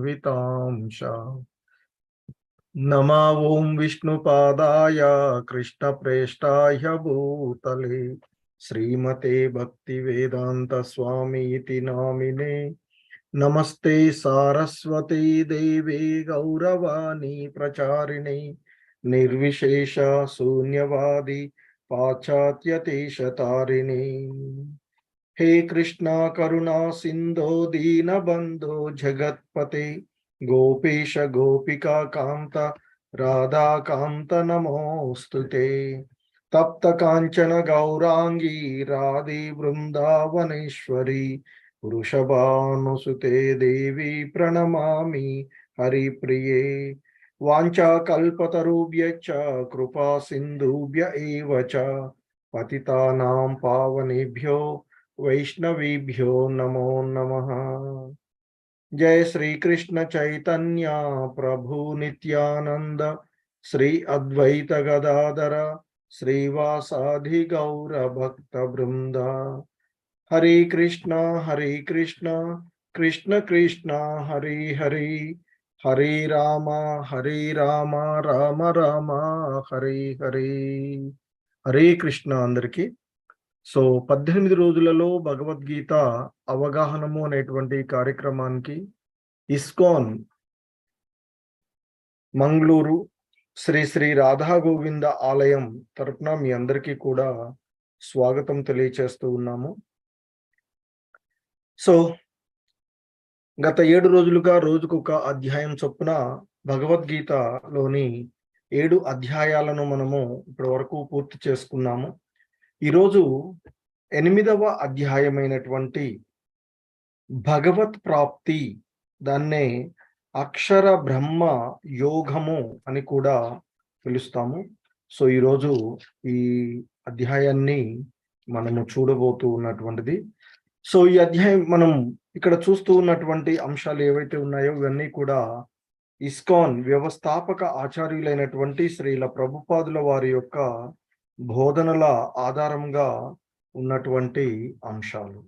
सवितांश। नमा ओं विष्णुपादाय कृष्णप्रेष्ठाय भूतले श्रीमते भक्तिवेदांत स्वामी इति नामिने। नमस्ते सारस्वती देवी गौरवाणी प्रचारिणे निर्विशेष शून्यवादी पाश्चात्यदेशतारिणे। हे कृष्णा करुणा सिंधो दीनबंधो जगत्पते गोपेश गोपिका कांत राधा कांत नमोस्तुते। तप्त कांचन गौरांगी राधे वृंदावनेश्वरी वृषभानुसुते देवी प्रणमामि हरिप्रिये। वाञ्छाकल्पतरुभ्यश्च कृपा सिन्धुभ्य एव च पतितानां पावनेभ्यो वैष्णवेभ्यो नमो नमः। जय श्री कृष्ण चैतन्य प्रभु नित्यानंद श्री अद्वैत गदाधर श्रीवासादि गौर भक्त वृंद। हरे कृष्ण कृष्ण कृष्ण हरे हरे हरे राम राम राम हरे हरे। हरे कृष्ण अंदरिकी। సో 18 రోజులలో భగవద్గీత అవగాహనము అనేటువంటి కార్యక్రమానికి ఇస్కాన్ మంగళూరు శ్రీ శ్రీ రాధా గోవింద ఆలయం తరపున మీ అందరికీ కూడా స్వాగతం తెలియచేస్తూ ఉన్నాము. సో గత 7 రోజులుగా రోజుకొక అధ్యాయం చొప్పున భగవద్గీతలోని 7 అధ్యాయాలను మనము ఇప్పటి వరకు పూర్తి చేసుకున్నాము. ఈరోజు 8వ అధ్యాయమైనటువంటి భగవత్ ప్రాప్తి, దాన్నే అక్షర బ్రహ్మ యోగము అని కూడా పిలుస్తాము. సో ఈరోజు ఈ అధ్యాయాన్ని మనము చూడబోతూ ఉన్నటువంటిది. సో ఈ అధ్యాయం మనం ఇక్కడ చూస్తూ ఉన్నటువంటి అంశాలు ఏవైతే ఉన్నాయో ఇవన్నీ కూడా ఇస్కాన్ వ్యవస్థాపక ఆచార్యులైనటువంటి శ్రీల ప్రభుపాదుల వారి యొక్క బోధనల ఆధారంగా ఉన్నటువంటి అంశాలు.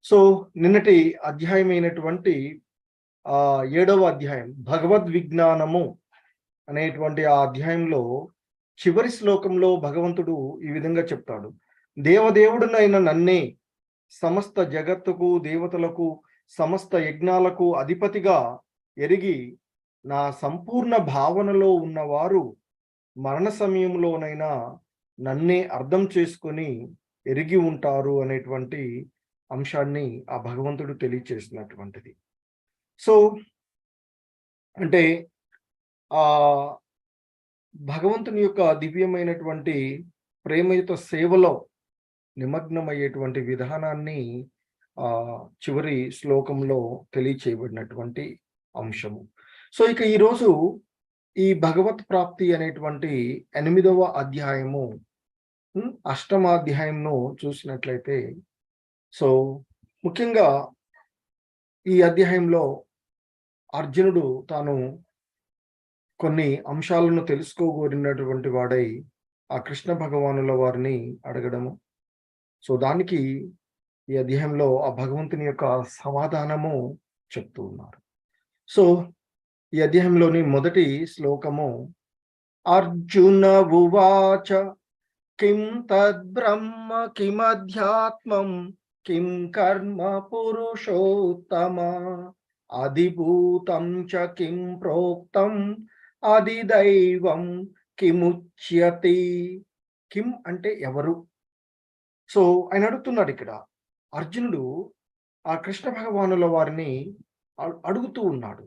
సో నిన్నటి అధ్యాయమైనటువంటి 7వ అధ్యాయం భగవద్ విజ్ఞానము అనేటువంటి ఆ అధ్యాయంలో చివరి శ్లోకంలో భగవంతుడు ఈ విధంగా చెప్తాడు. దేవదేవుడునైన నన్నే సమస్త జగత్తుకు దేవతలకు సమస్త యజ్ఞాలకు అధిపతిగా ఎరిగి నా సంపూర్ణ భావనలో ఉన్నవారు మరణ సమయంలోనైనా నన్నే అర్థం చేసుకొని ఎరిగి ఉంటారు అనేటువంటి అంశాన్ని ఆ భగవంతుడు తెలియచేసినటువంటిది. సో అంటే ఆ భగవంతుని యొక్క దివ్యమైనటువంటి ప్రేమయుత సేవలో నిమగ్నమయ్యేటువంటి విధానాన్ని చివరి శ్లోకంలో తెలియచేయబడినటువంటి అంశము. సో ఇక ఈరోజు ఈ భగవత్ ప్రాప్తి అనేటువంటి 8వ అధ్యాయము 8వ అధ్యాయంను చూసినట్లయితే, సో ముఖ్యంగా ఈ అధ్యాయంలో అర్జునుడు తాను కొన్ని అంశాలను తెలుసుకోగోరినటువంటి వాడై ఆ కృష్ణ భగవానుల వారిని అడగడము. సో దానికి ఈ అధ్యాయంలో ఆ భగవంతుని యొక్క సమాధానము చెప్తూ ఉన్నారు. సో ఈ అధ్యాయంలోని మొదటి శ్లోకము అర్జున ఉవాచ కిం తద్బ్రహ్మ కిమధ్యాత్మం కిం కర్మ పురుషోత్తమ అధిభూతం చ కిం ప్రోక్తం అధిదైవం కిముచ్యతే. కిం అంటే ఎవరు? సో ఆయన అడుగుతున్నాడు ఇక్కడ. అర్జునుడు ఆ కృష్ణ భగవానుల వారిని అడుగుతూ ఉన్నాడు,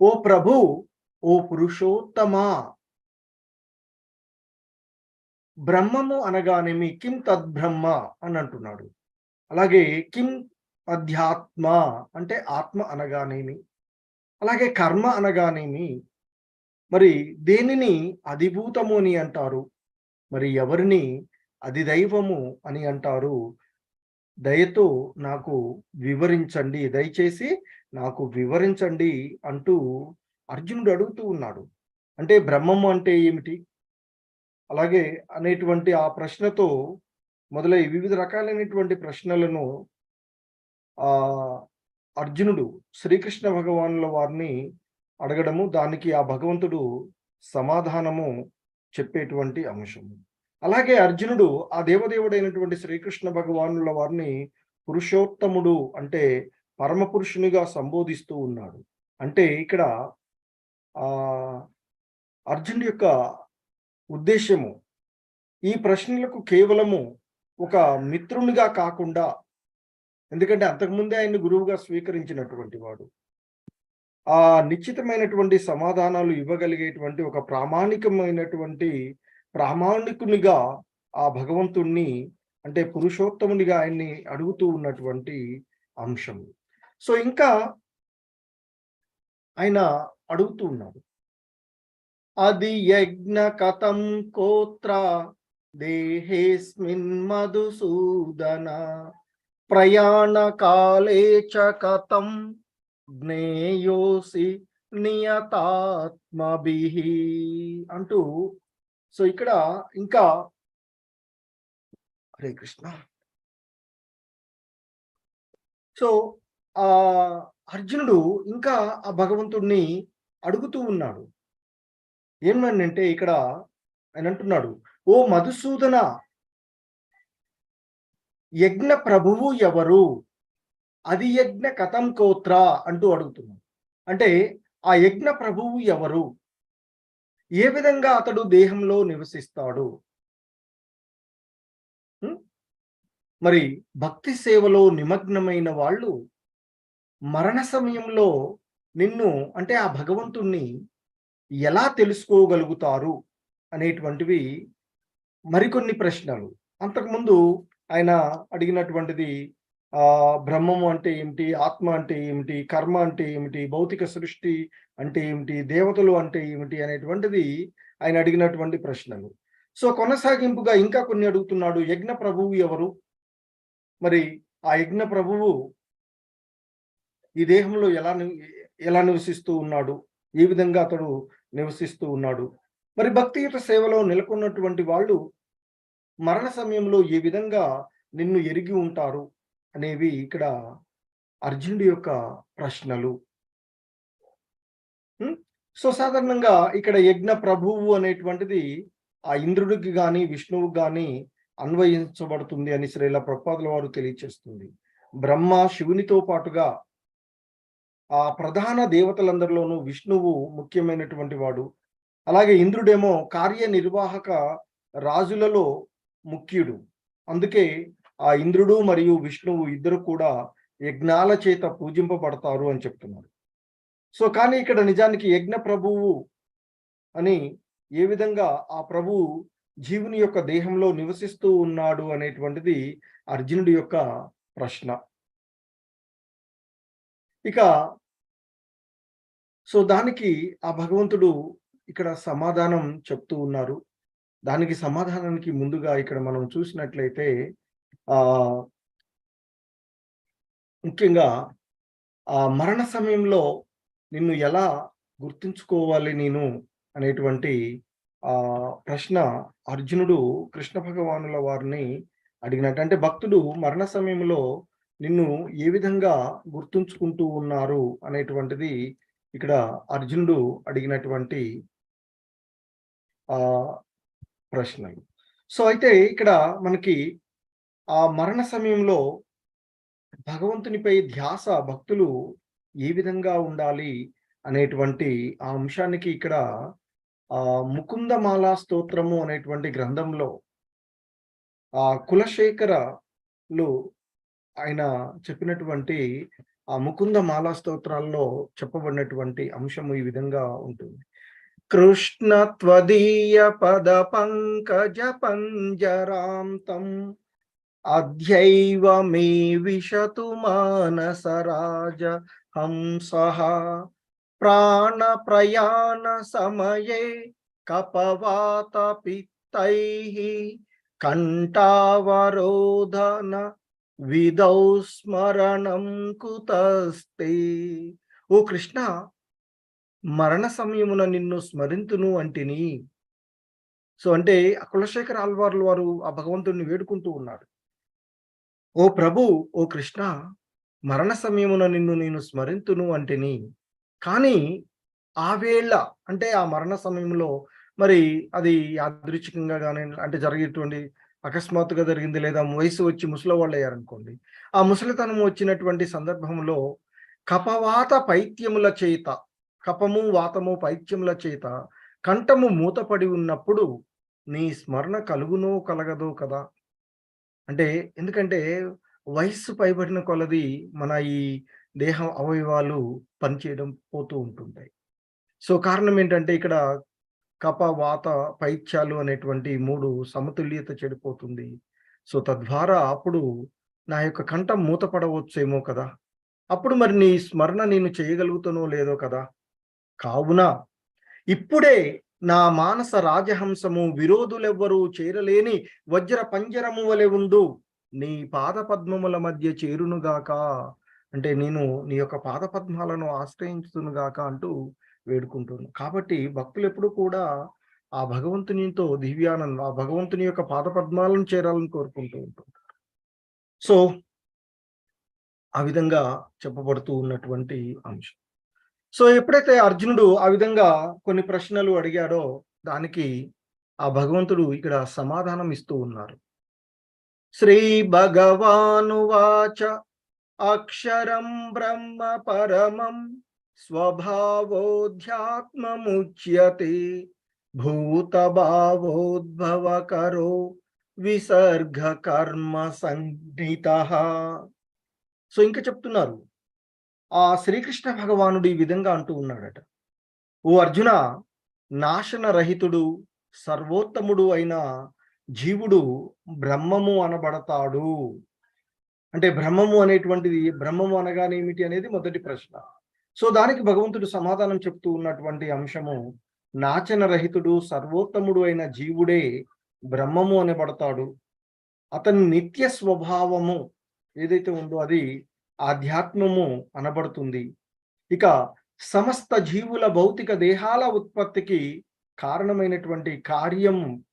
ఓ ప్రభు, ఓ పురుషోత్తమా, బ్రహ్మము అనగానేమి? కిం తద్బ్రహ్మ అని అంటున్నాడు. అలాగే కిం అధ్యాత్మ అంటే ఆత్మ అనగానేమి? అలాగే కర్మ అనగానేమి? మరి దేనిని అధిభూతము అని అంటారు? మరి ఎవరిని అధిదైవము అని అంటారు? దయతో నాకు వివరించండి, దయచేసి నాకు వివరించండి అంటూ అర్జునుడు అడుగుతూ ఉన్నాడు. అంటే బ్రహ్మము అంటే ఏమిటి, అలాగే అనేటువంటి ఆ ప్రశ్నతో మొదలై వివిధ రకాలైనటువంటి ప్రశ్నలను అర్జునుడు శ్రీకృష్ణ భగవానుల వారిని అడగడము, దానికి ఆ భగవంతుడు సమాధానము చెప్పేటువంటి అంశము. అలాగే అర్జునుడు ఆ దేవదేవుడైనటువంటి శ్రీకృష్ణ భగవానుల వారిని పురుషోత్తముడు అంటే పరమ పురుషునిగా సంబోధిస్తూ ఉన్నాడు. అంటే ఇక్కడ ఆ అర్జునుడి యొక్క ఉద్దేశ్యము ఈ ప్రశ్నలకు కేవలము ఒక మిత్రునిగా కాకుండా, ఎందుకంటే అంతకుముందే ఆయన్ని గురువుగా స్వీకరించినటువంటి వాడు, ఆ నిశ్చితమైనటువంటి సమాధానాలు ఇవ్వగలిగేటువంటి ఒక ప్రామాణికునిగా ఆ భగవంతుణ్ణి అంటే పురుషోత్తమునిగా ఆయన్ని అడుగుతూ ఉన్నటువంటి అంశం. సో ఇంకా ఆయన అడుగుతూ ఉన్నాడు, అది యజ్ఞ కథం కోత్ర దేహేస్మిన్ మధుసూదన ప్రయాణ కాలే చ కథం జ్ఞేయోసి నియతాత్మభిః అంటూ. సో ఇక్కడ ఇంకా హరే కృష్ణ. సో ఆ అర్జునుడు ఇంకా ఆ భగవంతుడిని అడుగుతూ ఉన్నాడు. ఏమనంటే ఇక్కడ ఆయన అంటున్నాడు, ఓ మధుసూదన, యజ్ఞ ప్రభువు ఎవరు, అది యజ్ఞ కథం కోత్ర అంటూ అడుగుతున్నాడు. అంటే ఆ యజ్ఞ ప్రభువు ఎవరు, ఏ విధంగా అతడు దేహంలో నివసిస్తాడు. మరి భక్తి సేవలో నిమగ్నమైన వాళ్ళు మరణ సమయంలో నిన్ను అంటే ఆ భగవంతుణ్ణి ఎలా తెలుసుకోగలుగుతారు అనేటువంటివి మరికొన్ని ప్రశ్నలు. అంతకుముందు ఆయన అడిగినటువంటిది బ్రహ్మము అంటే ఏమిటి, ఆత్మ అంటే ఏమిటి, కర్మ అంటే ఏమిటి, భౌతిక సృష్టి అంటే ఏమిటి, దేవతలు అంటే ఏమిటి అనేటువంటిది ఆయన అడిగినటువంటి ప్రశ్నలు. సో కొనసాగింపుగా ఇంకా కొన్ని అడుగుతున్నాడు. యజ్ఞ ప్రభువు ఎవరు, మరి ఆ యజ్ఞ ప్రభువు ఈ దేహంలో ఎలా నివసిస్తూ ఉన్నాడు, ఏ విధంగా అతడు నివసిస్తూ ఉన్నాడు, మరి భక్తియుత సేవలో నెలకొన్నటువంటి వాళ్ళు మరణ సమయంలో ఏ విధంగా నిన్ను ఎరిగి ఉంటారు అనేవి ఇక్కడ అర్జునుడి యొక్క ప్రశ్నలు. సో సాధారణంగా ఇక్కడ యజ్ఞ ప్రభువు అనేటువంటిది ఆ ఇంద్రుడికి గాని విష్ణువుకి గాని అన్వయించబడుతుంది అని శ్రీల ప్రభుపాదుల వారు తెలియచేస్తుంది. బ్రహ్మ శివునితో పాటుగా ఆ ప్రధాన దేవతలందరిలోనూ విష్ణువు ముఖ్యమైనటువంటి వాడు. అలాగే ఇంద్రుడేమో కార్యనిర్వాహక రాజులలో ముఖ్యుడు. అందుకే ఆ ఇంద్రుడు మరియు విష్ణువు ఇద్దరు కూడా యజ్ఞాల చేత పూజింపబడతారు అని చెప్తున్నారు. సో కానీ ఇక్కడ నిజానికి యజ్ఞ ప్రభువు అని ఏ విధంగా ఆ ప్రభువు జీవుని యొక్క దేహంలో నివసిస్తూ ఉన్నాడు అనేటువంటిది అర్జునుడి యొక్క ప్రశ్న. ఇక సో దానికి ఆ భగవంతుడు ఇక్కడ సమాధానం చెప్తూ ఉన్నారు. దానికి సమాధానానికి ముందుగా ఇక్కడ మనం చూసినట్లయితే ముఖ్యంగా ఆ మరణ సమయంలో నిన్ను ఎలా గుర్తుంచుకోవాలి నేను అనేటువంటి ప్రశ్న అర్జునుడు కృష్ణ భగవానుల వారిని అడిగినట్టు. అంటే భక్తుడు మరణ సమయంలో నిన్ను ఏ విధంగా గుర్తుంచుకుంటూ ఉన్నారు అనేటువంటిది ఇక్కడ అర్జునుడు అడిగినటువంటి ప్రశ్నలు. సో అయితే ఇక్కడ మనకి ఆ మరణ సమయంలో భగవంతునిపై ధ్యాస భక్తులు ఏ విధంగా ఉండాలి అనేటువంటి ఆ అంశానికి ఇక్కడ ముకుందమాలా స్తోత్రము అనేటువంటి గ్రంథంలో కులశేఖరలు ఆయన చెప్పినటువంటి ఆ ముకుందమాలా స్తోత్రాల్లో చెప్పబడినటువంటి అంశము ఈ విధంగా ఉంటుంది. కృష్ణ త్వదీయ పద పంకజ పంజరాంతం అద్యైవ మే విశతు మానసరాజ హంసః ప్రాణ ప్రయాణ సమయే కపవాత పిత్తైః కంఠావరోధన విదౌ స్మరణం కుతస్తే. ఓ కృష్ణ, మరణ సమయమున నిన్ను స్మరింతును అంటిని. సో అంటే కులశేఖర ఆళ్వార్ల వారు ఆ భగవంతుడిని వేడుకుంటూ ఉన్నాడు. ఓ ప్రభు, ఓ కృష్ణ, మరణ సమయమున నిన్ను నేను స్మరింతును అంటిని. కానీ ఆ వేళ అంటే ఆ మరణ సమయంలో మరి అది యాదృచ్ఛికంగా గాని అంటే జరిగేటువంటి అకస్మాత్తుగా జరిగింది లేదా వయసు వచ్చి ముసలివాళ్ళయ్యారనుకోండి. ఆ ముసలితనం వచ్చినటువంటి సందర్భంలో కపవాత పైత్యముల చేత, కపము, వాతము, పైత్యముల చేత కంఠము మూతపడి ఉన్నప్పుడు నీ స్మరణ కలుగునో కలగదో కదా! అంటే ఎందుకంటే వయస్సు పైబడిన కొలది మన ఈ దేహ అవయవాలు పనిచేయడం పోతూ ఉంటుంటాయి. సో, కారణం ఏంటంటే ఇక్కడ కప, వాత, పైత్యాలు అనేటువంటి 3 సమతుల్యత చెడిపోతుంది. సో, తద్వారా అప్పుడు నా యొక్క కంఠం మూతపడవచ్చేమో కదా! అప్పుడు మరి నీ స్మరణ నేను చేయగలుగుతానో లేదో కదా! కావున ఇప్పుడే నా మానస రాజహంసము విరోధులెవ్వరూ చేరలేని వజ్ర పంజరము వలె ఉండు. నీ పాద పద్మముల మధ్య చేరునుగాక. అంటే నేను నీ యొక్క పాద పద్మాలను ఆశ్రయించుదునుగాక అంటూ వేడుకుంటున్నాను. కాబట్టి భక్తులెప్పుడు కూడా ఆ భగవంతునితో దివ్యానందం, ఆ భగవంతుని యొక్క పాద పద్మాలను చేరాలని కోరుకుంటూ ఉంటారు. సో, ఆ విధంగా చెప్పబడుతూ ఉన్నటువంటి అంశం. సో, ఎప్పుడైతే అర్జునుడు ఆ విధంగా కొన్ని ప్రశ్నలు అడిగాడో, దానికి ఆ భగవంతుడు ఇక్కడ సమాధానం ఇస్తూ ఉన్నారు. శ్రీ భగవానువాచ అక్షరం బ్రహ్మ పరమం స్వభావోధ్యాత్మముచ్యతే భూత భావోద్భవకరో విసర్గ కర్మ సంజ్ఞితః. సో, ఇంకా చెప్తున్నారు. ఆ శ్రీకృష్ణ భగవానుడు ఈ విధంగా అంటూ ఉన్నాడట. ఓ అర్జున, నాశన రహితుడు, సర్వోత్తముడు అయిన జీవుడు బ్రహ్మము అనబడతాడు. అంటే బ్రహ్మము అనేటువంటిది, బ్రహ్మము అనగానే ఏమిటి అనేది మొదటి ప్రశ్న. సో, దానికి భగవంతుడు సమాధానం చెప్తూ ఉన్నటువంటి అంశము, నాశన రహితుడు, సర్వోత్తముడు అయిన జీవుడే బ్రహ్మము అనబడతాడు. అతని నిత్య స్వభావము ఏదైతే ఉందో అది ఆధ్యాత్మము అనబడుతుంది. ఇక సమస్త జీవుల భౌతిక దేహాల ఉత్పత్తికి కారణమైనటువంటి కార్యం,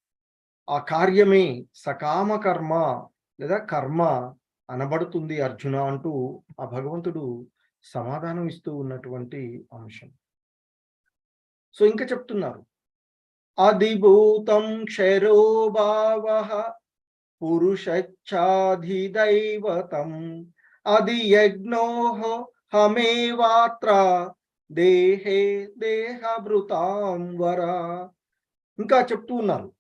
ఆ కార్యమే సకామ కర్మ లేదా కర్మ అనబడుతుంది అర్జున అంటూ ఆ భగవంతుడు సమాధానం ఇస్తూ ఉన్నటువంటి అంశం. సో, ఇంకా చెప్తున్నారు. అధిభూతం క్షరో భావః పురుషచ్ఛాధిదైవతం అధియజ్ఞోః హమేవాత్ర దేహే దేహభృతాం వర. ఇంకా చెప్తూ ఉన్నారు.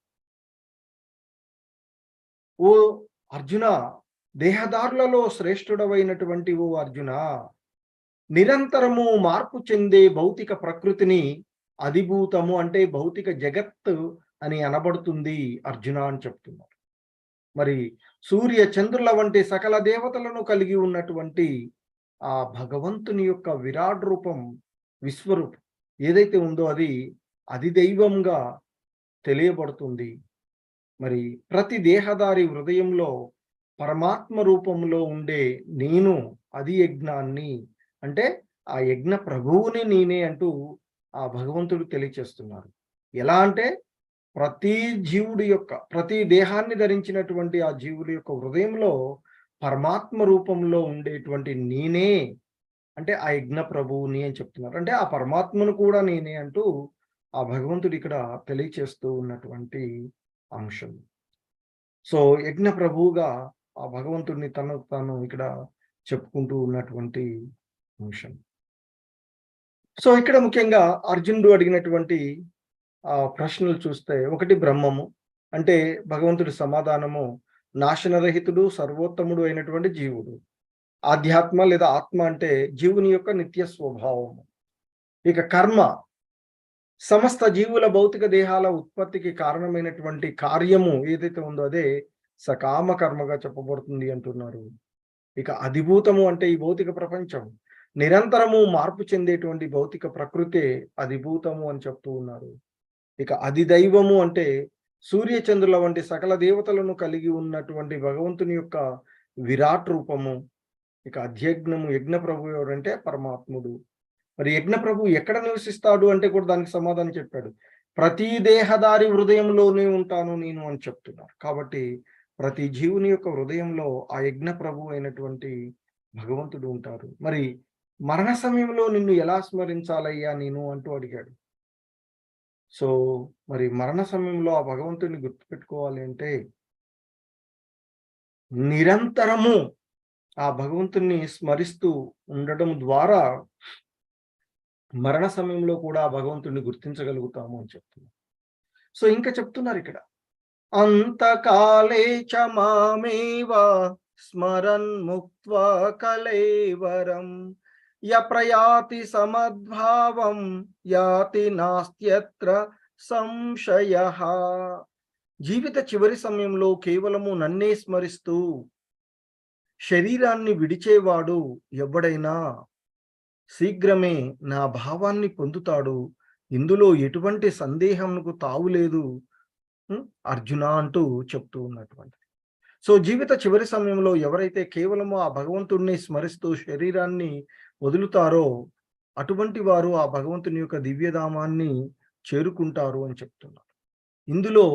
ఓ అర్జున, దేహదారులలో శ్రేష్ఠుడవైనటువంటి ఓ అర్జున, నిరంతరము మార్పు చెందే భౌతిక ప్రకృతిని అధిభూతము అంటే భౌతిక జగత్తు అని అనబడుతుంది అర్జున అని చెప్తున్నారు. మరి సూర్య చంద్రుల వంటి సకల దేవతలను కలిగి ఉన్నటువంటి ఆ భగవంతుని యొక్క విరాట్ రూపం, విశ్వరూపం ఏదైతే ఉందో అది అధిదైవంగా తెలియబడుతుంది. మరి ప్రతి దేహదారి హృదయంలో పరమాత్మ రూపంలో ఉండే నేను అది యజ్ఞాన్ని అంటే ఆ యజ్ఞ ప్రభువుని నేనే అంటూ ఆ భగవంతుడు తెలియచేస్తున్నారు. ఎలా అంటే ప్రతి జీవుడి యొక్క, ప్రతి దేహాన్ని ధరించినటువంటి ఆ జీవుడి యొక్క హృదయంలో పరమాత్మ రూపంలో ఉండేటువంటి నేనే అంటే ఆ యజ్ఞ ప్రభువుని అని చెప్తున్నారు. అంటే ఆ పరమాత్మను కూడా నేనే అంటూ ఆ భగవంతుడు ఇక్కడ తెలియచేస్తూ ఉన్నటువంటి అంశం. సో, యజ్ఞ ప్రభువుగా ఆ భగవంతుడిని తనకు తాను ఇక్కడ చెప్పుకుంటూ ఉన్నటువంటి అంశం. సో, ఇక్కడ ముఖ్యంగా అర్జునుడు అడిగినటువంటి ప్రశ్నలు చూస్తే, ఒకటి బ్రహ్మము. అంటే భగవంతుడి సమాధానము, నాశనరహితుడు, సర్వోత్తముడు అయినటువంటి జీవుడు. ఆధ్యాత్మ లేదా ఆత్మ అంటే జీవుని యొక్క నిత్య స్వభావము. ఇక కర్మ, సమస్త జీవుల భౌతిక దేహాల ఉత్పత్తికి కారణమైనటువంటి కార్యము ఏదైతే ఉందో అదే సకామ కర్మగా చెప్పబడుతుంది అంటున్నారు. ఇక అధిభూతము అంటే ఈ భౌతిక ప్రపంచం నిరంతరము మార్పు చెందేటువంటి భౌతిక ప్రకృతే అధిభూతము అని చెప్తూ ఉన్నారు. ఇక అధిదైవము అంటే సూర్య చంద్రుల వంటి సకల దేవతలను కలిగి ఉన్నటువంటి భగవంతుని యొక్క విరాట్ రూపము. ఇక అధ్యజ్ఞము, యజ్ఞ ప్రభు ఎవరంటే పరమాత్ముడు. మరి యజ్ఞ ప్రభు ఎక్కడ నివసిస్తాడు అంటే కూడా దానికి సమాధానం చెప్పాడు. ప్రతి దేహదారి హృదయంలోనే ఉంటాను నేను అని చెప్తున్నారు. కాబట్టి ప్రతి జీవుని యొక్క హృదయంలో ఆ యజ్ఞ ప్రభు అయినటువంటి భగవంతుడు ఉంటారు. మరి మరణ సమయంలో నిన్ను ఎలా స్మరించాలయ్యా నేను అంటూ అడిగాడు. సో, మరి మరణ సమయంలో ఆ భగవంతుడిని గుర్తుపెట్టుకోవాలి అంటే నిరంతరము ఆ భగవంతుడిని స్మరిస్తూ ఉండడం ద్వారా మరణ సమయంలో కూడా ఆ భగవంతుడిని గుర్తించగలుగుతాము అని చెప్తున్నారు. సో, ఇంకా చెప్తున్నారిక్కడ. అంతకాలే చ మామేవ స్మరన్ ముక్త్వా కళేవరం ప్రయాతి సమద్భావం యాతి నాస్త్యత్ర సంశయః. జీవిత చివరి సమయంలో కేవలము నన్నే స్మరిస్తూ శరీరాన్ని విడిచేవాడు ఎవడైనా శీఘ్రమే నా భావాన్ని పొందుతాడు. ఇందులో ఎటువంటి సందేహంకు తావులేదు అర్జున అంటూ చెప్తూ ఉన్నటువంటిది. సో, జీవిత చివరి సమయంలో ఎవరైతే కేవలము ఆ భగవంతుడిని స్మరిస్తూ శరీరాన్ని వదులుతారో అటువంటి వారు ఆ భగవంతుని యొక్క దివ్యధామాన్ని చేరుకుంటారు అని చెప్తున్నారు. ఇందులో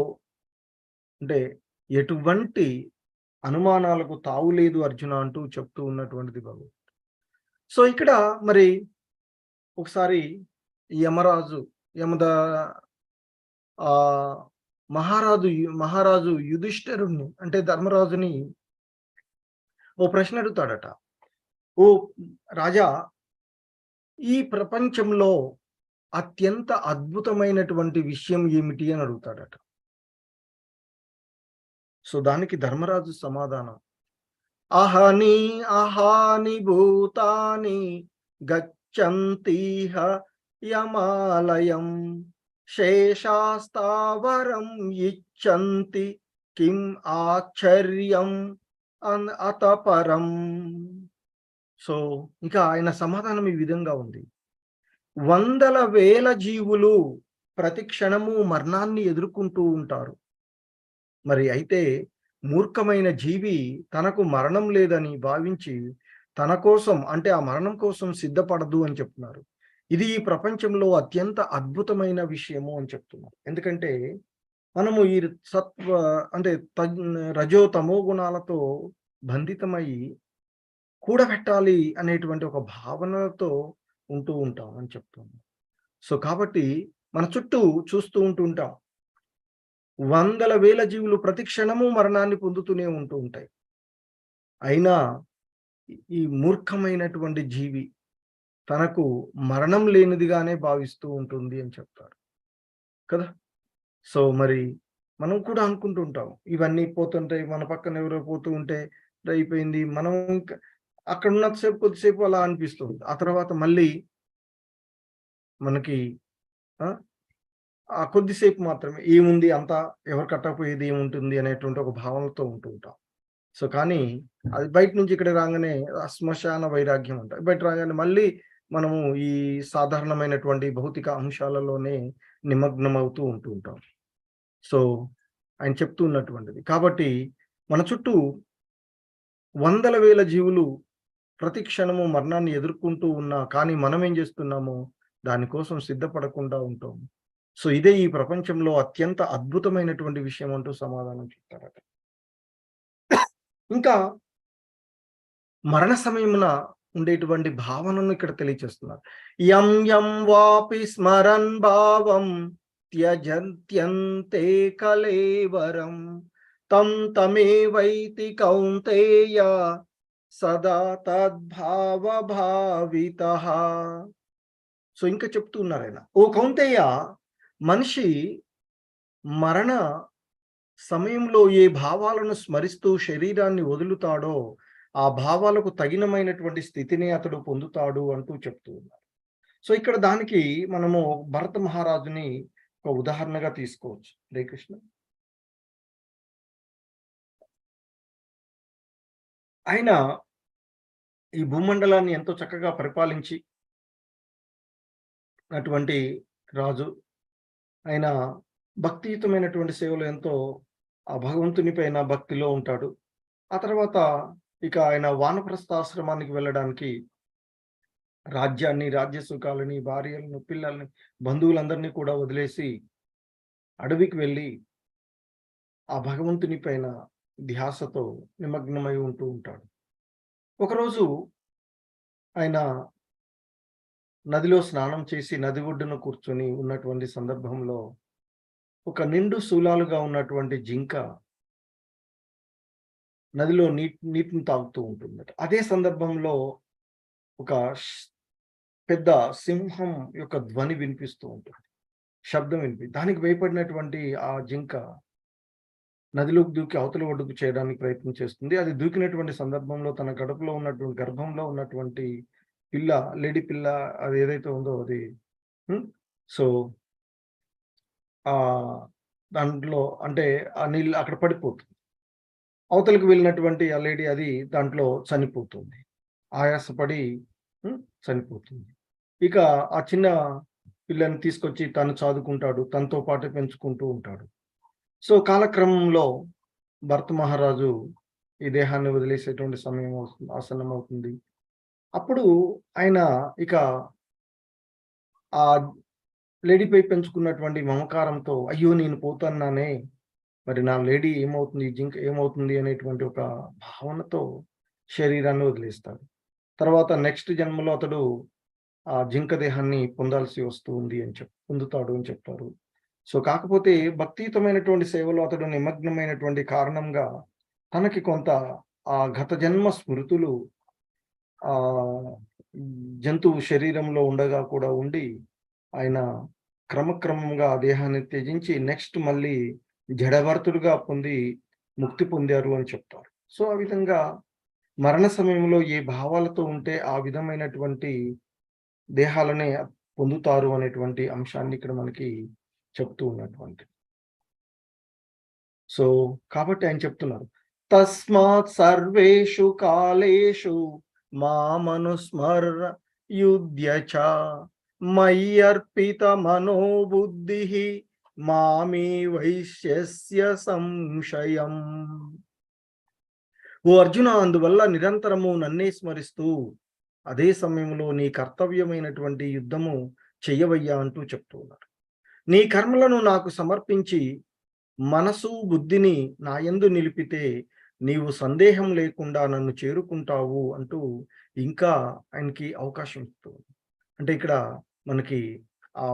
అంటే ఎటువంటి అనుమానాలకు తావులేదు అర్జున అంటూ చెప్తూ ఉన్నటువంటిది భగవంతుడు. సో, ఇక్కడ మరి ఒకసారి యమరాజు యమద ఆహ్, మహారాజు యుధిష్ఠిరుడిని అంటే ధర్మరాజుని ఓ ప్రశ్న అడుగుతాడట. ఓ రాజా, ఈ ప్రపంచంలో అత్యంత అద్భుతమైనటువంటి విషయం ఏమిటి అని అడుగుతాడట. సో, దానికి ధర్మరాజు సమాధానం, అహని అహాని భూతాని గచ్చంతిహ యమాలయం శేషాస్తావరం ఇచ్చంతి కిం ఆశ్చర్యం అతపరం. సో, ఇంకా ఆయన సమాధానం ఈ విధంగా ఉంది. వందల వేల జీవులు ప్రతి క్షణము మరణాన్ని ఎదుర్కొంటూ ఉంటారు. మరి అయితే మూర్ఖమైన జీవి తనకు మరణం లేదని భావించి తన కోసం అంటే ఆ మరణం కోసం సిద్ధపడదు అని చెప్తున్నారు. ఇది ఈ ప్రపంచంలో అత్యంత అద్భుతమైన విషయము అని చెప్తున్నారు. ఎందుకంటే మనము ఈ సత్వ అంటే రజో తమో గుణాలతో బంధితమై కూడబెట్టాలి అనేటువంటి ఒక భావనతో ఉంటూ ఉంటాం అని చెప్తున్నాం. సో, కాబట్టి మన చుట్టూ చూస్తూ ఉంటుంటాం. వందల వేల జీవులు ప్రతి క్షణము మరణాన్ని పొందుతూనే ఉంటూ ఉంటాయి. అయినా ఈ మూర్ఖమైనటువంటి జీవి తనకు మరణం లేనిదిగానే భావిస్తూ ఉంటుంది అని చెప్తారు కదా! సో, మరి మనం కూడా అనుకుంటూ ఉంటాం. ఇవన్నీ పోతుంటాయి. మన పక్కన ఎవరో పోతూ ఉంటే అయిపోయింది. మనం ఇంక అక్కడ ఉన్నంత సేపు కొద్దిసేపు అలా అనిపిస్తుంది. ఆ తర్వాత మళ్ళీ మనకి ఆ! ఆ కొద్దిసేపు మాత్రమే ఏముంది అంతా ఎవరు కట్టకపోయేది ఏముంటుంది అనేటువంటి ఒక భావనతో ఉంటూ ఉంటాం. సో, కానీ అది బయట నుంచి ఇక్కడికి రాంగానే శ్మశాన వైరాగ్యం అంటారు. బయట రాగానే మళ్ళీ మనము ఈ సాధారణమైనటువంటి భౌతిక అంశాలలోనే నిమగ్నమవుతూ ఉంటూ ఉంటాం. సో, ఆయన చెప్తూ ఉన్నటువంటిది. కాబట్టి మన చుట్టూ వందల వేల జీవులు ప్రతి క్షణము మరణాన్ని ఎదుర్కొంటూ ఉన్నా కానీ మనం ఏం చేస్తున్నాము? దానికోసం సిద్ధపడకుండా ఉంటాం. సో, ఇదే ఈ ప్రపంచంలో అత్యంత అద్భుతమైనటువంటి విషయం అంటూ సమాధానం చెప్తారట. ఇంకా మరణ సమయమున ఉండేటువంటి భావనను ఇక్కడ తెలియచేస్తున్నారు. యం యం వాపి స్మరన్ భావం త్యజంత్యంతే కళేవరం తం తమేవైతి కౌంతేయ సదా తద్భావ భావితః. సో, ఇంకా చెప్తూ ఉన్నారాయన. ఓ కౌంతేయ, మనిషి మరణ సమయంలో ఏ భావాలను స్మరిస్తూ శరీరాన్ని వదులుతాడో ఆ భావాలకు తగినమైనటువంటి స్థితిని అతడు పొందుతాడు అంటూ చెప్తూ ఉన్నారు. సో, ఇక్కడ దానికి మనము భరత మహారాజుని ఒక ఉదాహరణగా తీసుకోవచ్చు. హరే కృష్ణ. ఆయన ఈ భూమండలాన్ని ఎంతో చక్కగా పరిపాలించి అటువంటి రాజు. ఆయన భక్తియుతమైనటువంటి సేవలు ఎంతో ఆ భగవంతుని పైన భక్తిలో ఉంటాడు. ఆ తర్వాత ఇక ఆయన వానప్రస్థాశ్రమానికి వెళ్ళడానికి రాజ్యాన్ని, రాజ్య సుఖాలని, భార్యలను, పిల్లల్ని, బంధువులందరినీ కూడా వదిలేసి అడవికి వెళ్ళి ఆ భగవంతుని పైన ధ్యాసతో నిమగ్నమై ఉంటూ ఉంటాడు. ఒకరోజు ఆయన నదిలో స్నానం చేసి నది ఒడ్డున కూర్చొని ఉన్నటువంటి సందర్భంలో ఒక నిండు శూలాలుగా ఉన్నటువంటి జింక నదిలో నీటిని తాగుతూ ఉంటుందట. అదే సందర్భంలో ఒక పెద్ద సింహం యొక్క ధ్వని వినిపిస్తూ ఉంటుంది. శబ్దం దానికి భయపడినటువంటి ఆ జింక నదిలోకి దూకి అవతల ఒడ్డుకు చేయడానికి ప్రయత్నం చేస్తుంది. అది దూకినటువంటి సందర్భంలో తన గర్భంలో ఉన్నటువంటి పిల్ల, లేడీ పిల్ల, అది ఏదైతే ఉందో అది హ్మ్. సో, ఆహ్, దాంట్లో అంటే ఆ నీళ్ళు అక్కడ పడిపోతుంది. అవతలకి వెళ్ళినటువంటి ఆ లేడీ అది దాంట్లో చనిపోతుంది. ఆయాసపడి హ్మ్. చనిపోతుంది. ఇక ఆ చిన్న పిల్లని తీసుకొచ్చి తను చాదుకుంటాడు. తనతో పాటే పెంచుకుంటూ ఉంటాడు. సో, కాలక్రమంలో భరత మహారాజు ఈ దేహాన్ని వదిలేసేటువంటి సమయం ఆసన్నమవుతుంది. అప్పుడు ఆయన ఇక ఆ లేడీపై పెంచుకున్నటువంటి మమకారంతో, అయ్యో! నేను పోతన్నానే, మరి నా లేడీ ఏమవుతుంది? ఈ జింక ఏమవుతుంది? అనేటువంటి ఒక భావనతో శరీరాన్ని వదిలేస్తాడు. తర్వాత నెక్స్ట్ జన్మలో అతడు ఆ జింక దేహాన్ని పొందాల్సి వస్తుంది అని పొందుతాడు అని చెప్తారు. సో, కాకపోతే భక్తియుతమైనటువంటి సేవలో అతడు నిమగ్నమైనటువంటి కారణంగా తనకి కొంత గత జన్మ స్మృతులు ఆహ్, జంతువు శరీరంలో ఉండగా కూడా ఉండి, ఆయన క్రమక్రమంగా ఆ దేహాన్ని త్యజించి నెక్స్ట్ మళ్ళీ జడభరతుడుగా పొంది ముక్తి పొందారు అని చెప్తారు. సో, ఆ విధంగా మరణ సమయంలో ఏ భావాలతో ఉంటే ఆ విధమైనటువంటి దేహాలనే పొందుతారు అనేటువంటి అంశాన్ని ఇక్కడ మనకి చెప్తూ ఉన్నటువంటిది. సో, కాబట్టి ఆయన చెప్తున్నారు. తస్మాత్ సర్వేషు కాలేషు మామనుస్మర యుధ్య చ మయ్యర్పిత మనోబుద్ధిః మామే వైశ్యస్య సంశయం. ఓ అర్జున, అందువల్ల నిరంతరము నన్నే స్మరిస్తూ అదే సమయంలో నీ కర్తవ్యమైనటువంటి యుద్ధము చెయ్యవయ్యా అంటూ చెప్తూ ఉన్నారు. నీ కర్మలను నాకు సమర్పించి మనసు, బుద్ధిని నాయందు నిలిపితే నీవు సందేహం లేకుండా నన్ను చేరుకుంటావు అంటూ ఇంకా ఆయనకి అవకాశం ఇస్తూ ఉంది. అంటే ఇక్కడ మనకి ఆ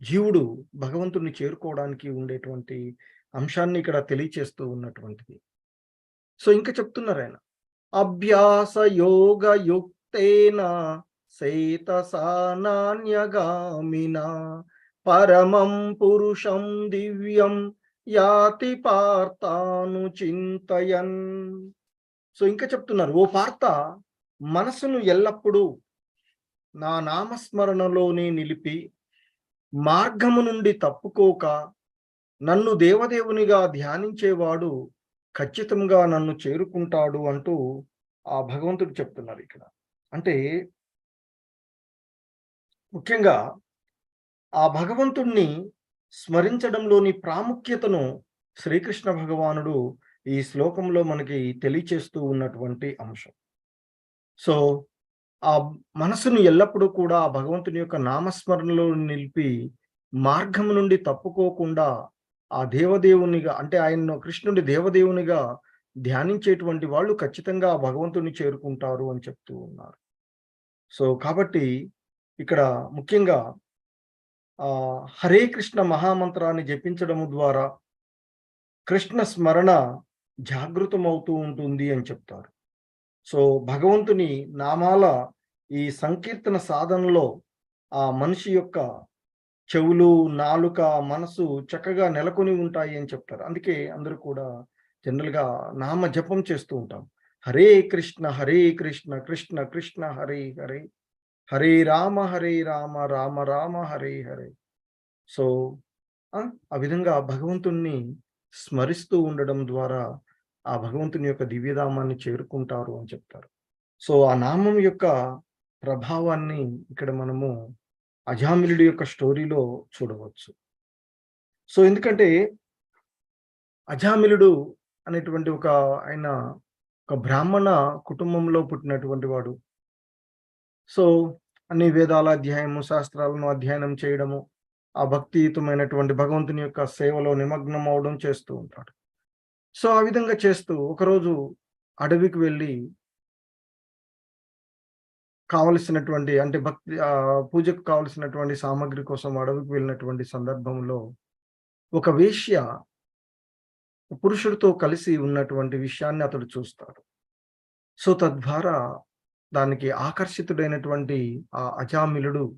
జీవుడు భగవంతుడిని చేరుకోవడానికి ఉండేటువంటి అంశాన్ని ఇక్కడ తెలియచేస్తూ ఉన్నటువంటిది. సో, ఇంకా చెప్తున్నారాయన. అభ్యాస యోగ యుక్తేన సేతసా నాన్యగామినా పరమం పురుషం దివ్యం యాతి పార్థాను చింతయన్. సో, ఇంకా చెప్తున్నారు. ఓ పార్థ, మనసును ఎల్లప్పుడూ నా నామస్మరణలోనే నిలిపి మార్గము నుండి తప్పుకోక నన్ను దేవదేవునిగా ధ్యానించేవాడు ఖచ్చితంగా నన్ను చేరుకుంటాడు అంటూ ఆ భగవంతుడు చెప్తున్నారు ఇక్కడ. అంటే ముఖ్యంగా ఆ భగవంతుణ్ణి స్మరించడంలోని ప్రాముఖ్యతను శ్రీకృష్ణ భగవానుడు ఈ శ్లోకంలో మనకి తెలియచేస్తూ ఉన్నటువంటి అంశం. సో, ఆ మనసును ఎల్లప్పుడూ కూడా ఆ భగవంతుని యొక్క నామస్మరణలో నిలిపి మార్గం నుండి తప్పుకోకుండా ఆ దేవదేవునిగా, అంటే ఆయన్ను కృష్ణుడి దేవదేవునిగా ధ్యానించేటువంటి వాళ్ళు ఖచ్చితంగా ఆ భగవంతుడిని చేరుకుంటారు అని చెప్తూ ఉన్నారు. సో, కాబట్టి ఇక్కడ ముఖ్యంగా హరే కృష్ణ మహామంత్రాన్ని జపించడము ద్వారా కృష్ణ స్మరణ జాగృతమవుతూ ఉంటుంది అని చెప్తారు. సో, భగవంతుని నామాల ఈ సంకీర్తన సాధనలో ఆ మనిషి యొక్క చెవులు, నాలుక, మనసు చక్కగా నెలకొని ఉంటాయి అని చెప్తారు. అందుకే అందరూ కూడా జనరల్‌గా నామ జపం చేస్తూ ఉంటాం. హరే కృష్ణ, కృష్ణ కృష్ణ హరే హరే, హరే రామ, రామ రామ హరే హరే. సో, ఆ విధంగా భగవంతుణ్ణి స్మరిస్తూ ఉండడం ద్వారా ఆ భగవంతుని యొక్క దివ్యధామాన్ని చేరుకుంటారు అని చెప్తారు. సో, ఆ నామం యొక్క ప్రభావాన్ని ఇక్కడ మనము అజామిలుడి యొక్క స్టోరీలో చూడవచ్చు. సో, ఎందుకంటే అజామిలుడు అనేటువంటి ఆయన ఒక బ్రాహ్మణ కుటుంబంలో పుట్టినటువంటి వాడు. సో, అన్ని వేదాల అధ్యాయము, శాస్త్రాలను అధ్యయనం చేయడము, ఆ భక్తియుతమైనటువంటి భగవంతుని యొక్క సేవలో నిమగ్నం అవ్వడం చేస్తూ ఉంటాడు. సో, ఆ విధంగా చేస్తూ ఒకరోజు అడవికి వెళ్ళి కావలసినటువంటి అంటే పూజకు కావలసినటువంటి సామాగ్రి కోసం అడవికి వెళ్ళినటువంటి సందర్భంలో ఒక వేశ్య పురుషుడితో కలిసి ఉన్నటువంటి విషయాన్ని అతడు చూస్తాడు. సో, తద్వారా దానికి ఆకర్షితుడైనటువంటి ఆ అజామిలుడు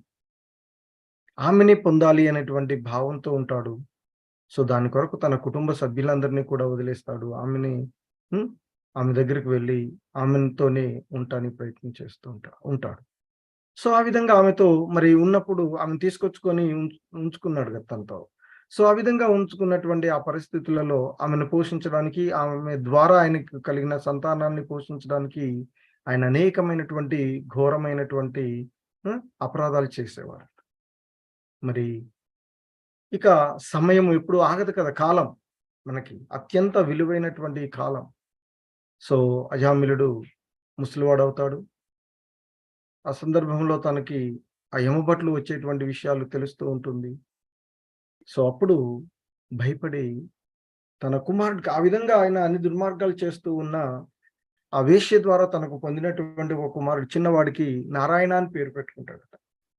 ఆమెనే పొందాలి అనేటువంటి భావంతో ఉంటాడు. సో, దాని కొరకు తన కుటుంబ సభ్యులందరినీ కూడా వదిలేస్తాడు. హ్మ్. ఆమె దగ్గరికి వెళ్లి ఆమెతోనే ఉండటానికి ప్రయత్నం చేస్తూ ఉంటాడు. సో, ఆ విధంగా ఆమెతో మరి ఉన్నప్పుడు ఆమెను తీసుకొచ్చుకొని ఉంచుకున్నాడు గదా! తనతో. సో, ఆ విధంగా ఉంచుకున్నటువంటి ఆ పరిస్థితులలో ఆమెను పోషించడానికి, ఆమె ద్వారా ఆయనకు కలిగిన సంతానాన్ని పోషించడానికి ఆయన అనేకమైనటువంటి ఘోరమైనటువంటి అపరాధాలు చేసేవారు. మరి ఇక సమయం ఎప్పుడు ఆగదు కదా! కాలం మనకి అత్యంత విలువైనటువంటి కాలం. సో, అజామిలుడు ముసలివాడవుతాడు. ఆ సందర్భంలో తనకి ఆ యమభటులు వచ్చేటువంటి విషయాలు తెలుస్తూ ఉంటుంది. సో, అప్పుడు భయపడి తన కుమారుడికి ఆ విధంగా ఆయన అన్ని దుర్మార్గాలు చేస్తూ ఉన్న ఆ వేశ్య ద్వారా తనకు పొందినటువంటి ఒక కుమారుడు చిన్నవాడికి నారాయణ అని పేరు పెట్టుకుంటాడట.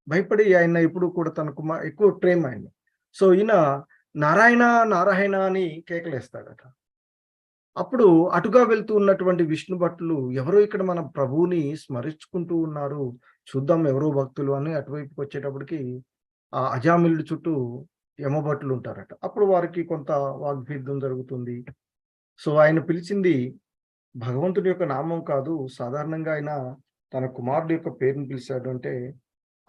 భయపడి ఆయన ఎప్పుడు కూడా తన ఎక్కువ ప్రేమ ఆయన్ని. సో, ఈయన నారాయణ, నారాయణ అని కేకలేస్తాడట. అప్పుడు అటుగా వెళ్తూ ఉన్నటువంటి విష్ణు భట్టులు ఎవరో ఇక్కడ మన ప్రభువుని స్మరించుకుంటూ ఉన్నారు. చూద్దాం ఎవరో భక్తులు అని అటువైపుకి వచ్చేటప్పటికి ఆ అజామిలుడి చుట్టూ యమభటులు ఉంటారట. అప్పుడు వారికి కొంత వాగ్విద్దం జరుగుతుంది. సో, ఆయన పిలిచింది భగవంతుడి యొక్క నామం కాదు. సాధారణంగా ఆయన తన కుమారుడు యొక్క పేరుని పిలిచాడు అంటే,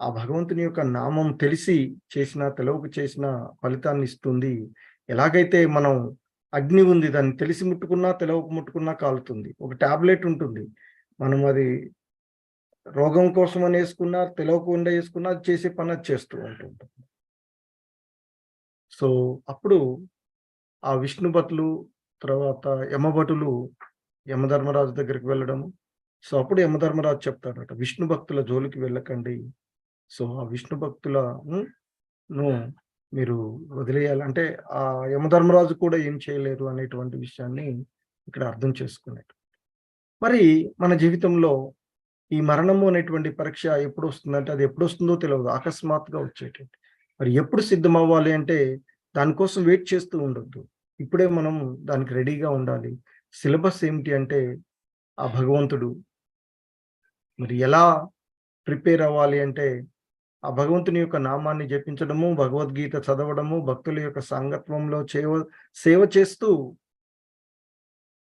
ఆ భగవంతుని యొక్క నామం తెలిసి చేసినా, తెలవక చేసినా ఫలితాన్ని ఇస్తుంది. ఎలాగైతే మనం అగ్ని ఉంది. దాన్ని తెలిసి ముట్టుకున్నా, తెలవక ముట్టుకున్నా కాలుతుంది. ఒక టాబ్లెట్ ఉంటుంది. మనం అది రోగం కోసమని యేసుకున్నా, తెలవకుండా యేసుకున్నా అది చేసే పని అది చేస్తూ ఉంటుంది. సో, అప్పుడు ఆ విష్ణు భటులు, తర్వాత యమభటులు యమధర్మరాజు దగ్గరికి వెళ్ళడము. సో, అప్పుడు యమధర్మరాజు చెప్తాడట, విష్ణు భక్తుల జోలికి వెళ్ళకండి. సో, ఆ విష్ణు భక్తుల హ్మ్. ను మీరు వదిలేయాలి. అంటే యమధర్మరాజు కూడా ఏం చేయలేరు అనేటువంటి విషయాన్ని ఇక్కడ అర్థం చేసుకున్నట్టు. మరి మన జీవితంలో ఈ మరణము అనేటువంటి పరీక్ష ఎప్పుడొస్తుందంటే, అది ఎప్పుడొస్తుందో తెలవదు. అకస్మాత్తుగా వచ్చేటట్టు. మరి ఎప్పుడు సిద్ధమవ్వాలి అంటే, దానికోసం వెయిట్ చేస్తూ ఉండొద్దు. ఇప్పుడే మనం దానికి రెడీగా ఉండాలి. సిలబస్ ఏమిటి అంటే, ఆ భగవంతుడు మరి ఎలా ప్రిపేర్ అవ్వాలి అంటే, ఆ భగవంతుని యొక్క నామాన్ని జపించడము, భగవద్గీత చదవడము, భక్తుల యొక్క సంగత్వంలో సేవ చేస్తూ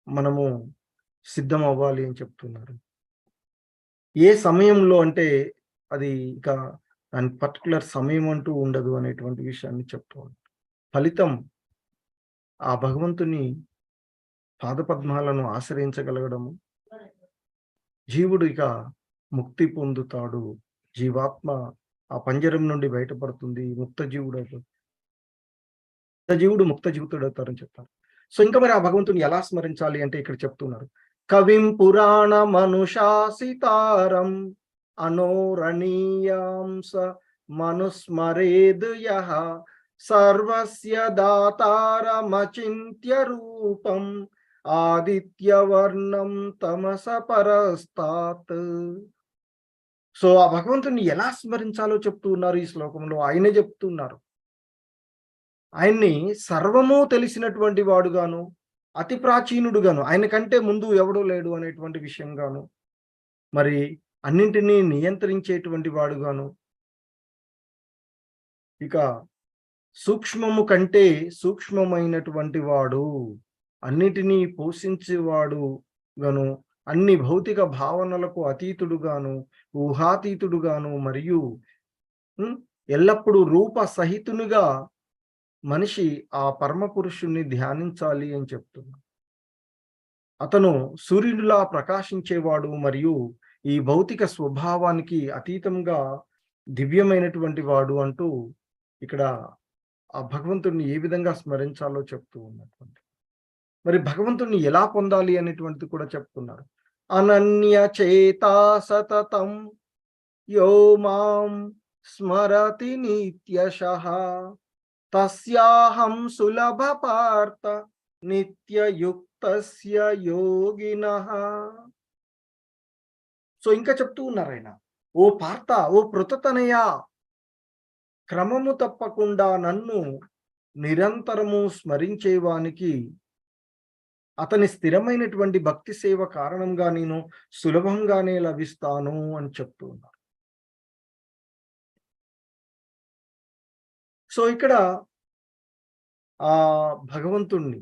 మనము సిద్ధం అవ్వాలి అని చెప్తున్నారు. ఏ సమయంలో అంటే అది ఇక దానికి పర్టిక్యులర్ సమయం అంటూ ఉండదు అనేటువంటి విషయాన్ని చెప్తూ ఉన్నాడు. ఫలితం ఆ భగవంతుని పాదపద్మాలను ఆశ్రయించగలగడము, జీవుడు ఇక ముక్తి పొందుతాడు. జీవాత్మ ఆ పంజరం నుండి బయటపడుతుంది. ముక్త జీవితుడవుతారని చెప్తారు. సో, ఇంకా మరి ఆ భగవంతుని ఎలా స్మరించాలి అంటే ఇక్కడ చెప్తున్నారు. కవిం పురాణ మనుషాసితారం అనోరణీయాంస మనుస్మరేద్ యః సర్వస్య దాతారమచింత్య రూపం ఆదిత్యవర్ణం తమస పరస్తాత్. సో, ఆ భగవంతుని ఎలా స్మరించాలో చెప్తూ ఉన్నారు ఈ శ్లోకంలో. ఆయనే చెప్తున్నారు. ఆయన్ని సర్వము తెలిసినటువంటి వాడుగాను, అతి ప్రాచీనుడుగాను, ఆయన కంటే ముందు ఎవడూ లేడు అనేటువంటి విషయంగాను, మరి అన్నింటినీ నియంత్రించేటువంటి వాడుగాను, ఇక సూక్ష్మము కంటే సూక్ష్మమైనటువంటి వాడు, అన్నిటినీ పోషించేవాడు గాను, అన్ని భౌతిక భావనలకు అతీతుడుగాను, ఊహాతీతుడుగాను మరియు హ్మ్, ఎల్లప్పుడూ రూప సహితునిగా మనిషి ఆ పరమ పురుషుణ్ణి ధ్యానించాలి అని చెప్తున్నారు. అతను సూర్యుడిలా ప్రకాశించేవాడు మరియు ఈ భౌతిక స్వభావానికి అతీతంగా దివ్యమైనటువంటి వాడు అంటూ ఇక్కడ ఆ భగవంతుడిని ఏ విధంగా స్మరించాలో చెప్తూ ఉన్నటువంటి. మరి భగవంతుడిని ఎలా పొందాలి అనేటువంటిది కూడా చెప్తున్నారు. అనన్య చేతా సతతం యో మాం స్మరతి నిత్యశః తస్యాహం సులభ పార్థ నిత్యయుక్తస్య యోగినః. సో, ఇంకా చెప్తూ ఉన్నారు ఆయన. ఓ పార్త, ఓ పృతతనయ, క్రమము తప్పకుండా నన్ను నిరంతరము స్మరించేవానికి అతని స్థిరమైనటువంటి భక్తి సేవ కారణంగా నేను సులభంగానే లభిస్తాను అని చెప్తూ ఉన్నారు. సో ఇక్కడ ఆ భగవంతుణ్ణి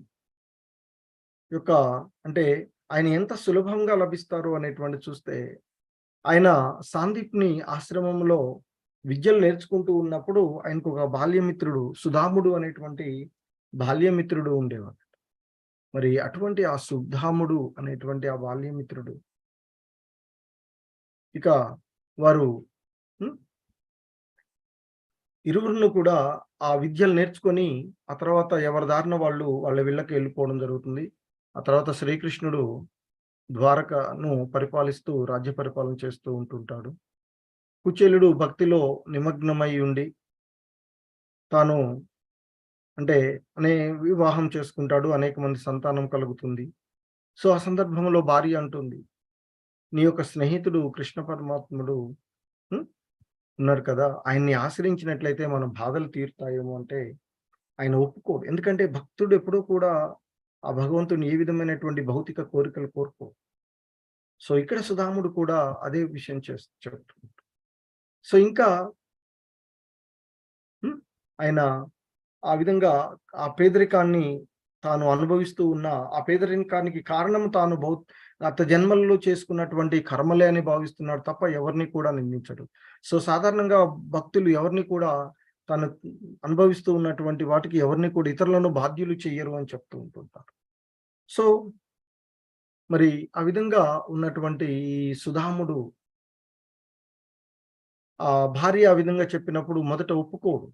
యొక్క అంటే ఆయన ఎంత సులభంగా లభిస్తారు అనేటువంటి చూస్తే, ఆయన సాందీప్‌ని ఆశ్రమంలో విద్యలు నేర్చుకుంటూ ఉన్నప్పుడు ఆయనకు ఒక బాల్యమిత్రుడు సుధాముడు అనేటువంటి బాల్యమిత్రుడు ఉండేవాడు. మరి అటువంటి ఆ సుధాముడు అనేటువంటి ఆ బాల్యమిత్రుడు ఇక వారు హ్మ్, ఇరువురును కూడా ఆ విద్యలు నేర్చుకొని, ఆ తర్వాత ఎవరి దారిన వాళ్ళు వాళ్ళ ఇళ్ళకి వెళ్ళిపోవడం జరుగుతుంది. ఆ తర్వాత శ్రీకృష్ణుడు ద్వారకను పరిపాలిస్తూ రాజ్య పరిపాలన చేస్తూ ఉంటుంటాడు. కుచేలుడు భక్తిలో నిమగ్నమై ఉండి తాను అంటే అనే వివాహం చేసుకుంటాడు. అనేక మంది సంతానం కలుగుతుంది. సో, ఆ సందర్భంలో భార్య అంటుంది, "నీ యొక్క స్నేహితుడు కృష్ణ పరమాత్ముడు హ్మ్, ఉన్నారు కదా! ఆయన్ని ఆశ్రయించినట్లయితే మన బాధలు తీరుతాయేమో" అంటే ఆయన ఒప్పుకోడు. ఎందుకంటే భక్తుడు ఎప్పుడూ కూడా ఆ భగవంతుడిని ఏ విధమైనటువంటి భౌతిక కోరికలు కోరుకోడు. సో, ఇక్కడ సుధాముడు కూడా అదే విషయం చెప్తున్నాడు. సో, ఇంకా హ్మ్, ఆయన ఆ విధంగా ఆ పేదరికాన్ని తాను అనుభవిస్తూ ఉన్న, ఆ పేదరికానికి కారణం తాను గత జన్మలలో చేసుకున్నటువంటి కర్మలే అని భావిస్తున్నాడు తప్ప ఎవరిని కూడా నిందించడు. సో, సాధారణంగా భక్తులు ఎవరిని కూడా తను అనుభవిస్తూ ఉన్నటువంటి వాటికి ఎవరిని కూడా ఇతరులను బాధ్యులు చెయ్యరు అని చెప్తూ ఉంటుంటారు. సో, మరి ఆ విధంగా ఉన్నటువంటి ఈ సుధాముడు భార్య ఆ విధంగా చెప్పినప్పుడు మొదట ఒప్పుకోడు.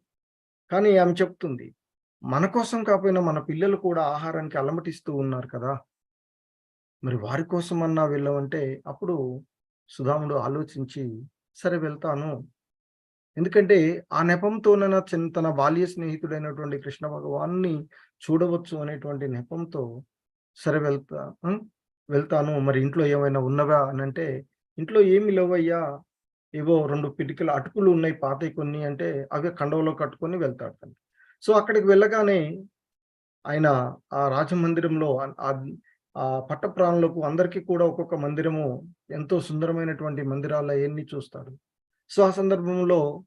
కానీ ఆమె చెప్తుంది, మన కోసం కాపోయినా మన పిల్లలు కూడా ఆహారానికి అలమటిస్తూ ఉన్నారు కదా! మరి వారి కోసమన్నా వెళ్ళమంటే, అప్పుడు సుధాముడు ఆలోచించి, సరే వెళ్తాను. ఎందుకంటే, ఆ నెపంతోనైనా తన బాల్య స్నేహితుడైనటువంటి కృష్ణ భగవానుని చూడవచ్చు అనేటువంటి నెపంతో, సరే వెళ్తాను. మరి ఇంట్లో ఏమైనా ఉన్నవా అనంటే, ఇంట్లో ఏమి లేవయ్యా. ఏవో 2 పిడికిల అటుకులు ఉన్నాయి పాతయి కొన్ని అంటే, అవే కండవలో కట్టుకొని వెళ్తాడు తను. సో, అక్కడికి వెళ్ళగానే ఆయన ఆ రాజమందిరంలో పట్టప్రాణులకు అందరికీ కూడా ఒక్కొక్క మందిరము ఎంతో సుందరమైనటువంటి మందిరాలయన్నీ చూస్తాడు. సో, ఆ సందర్భంలో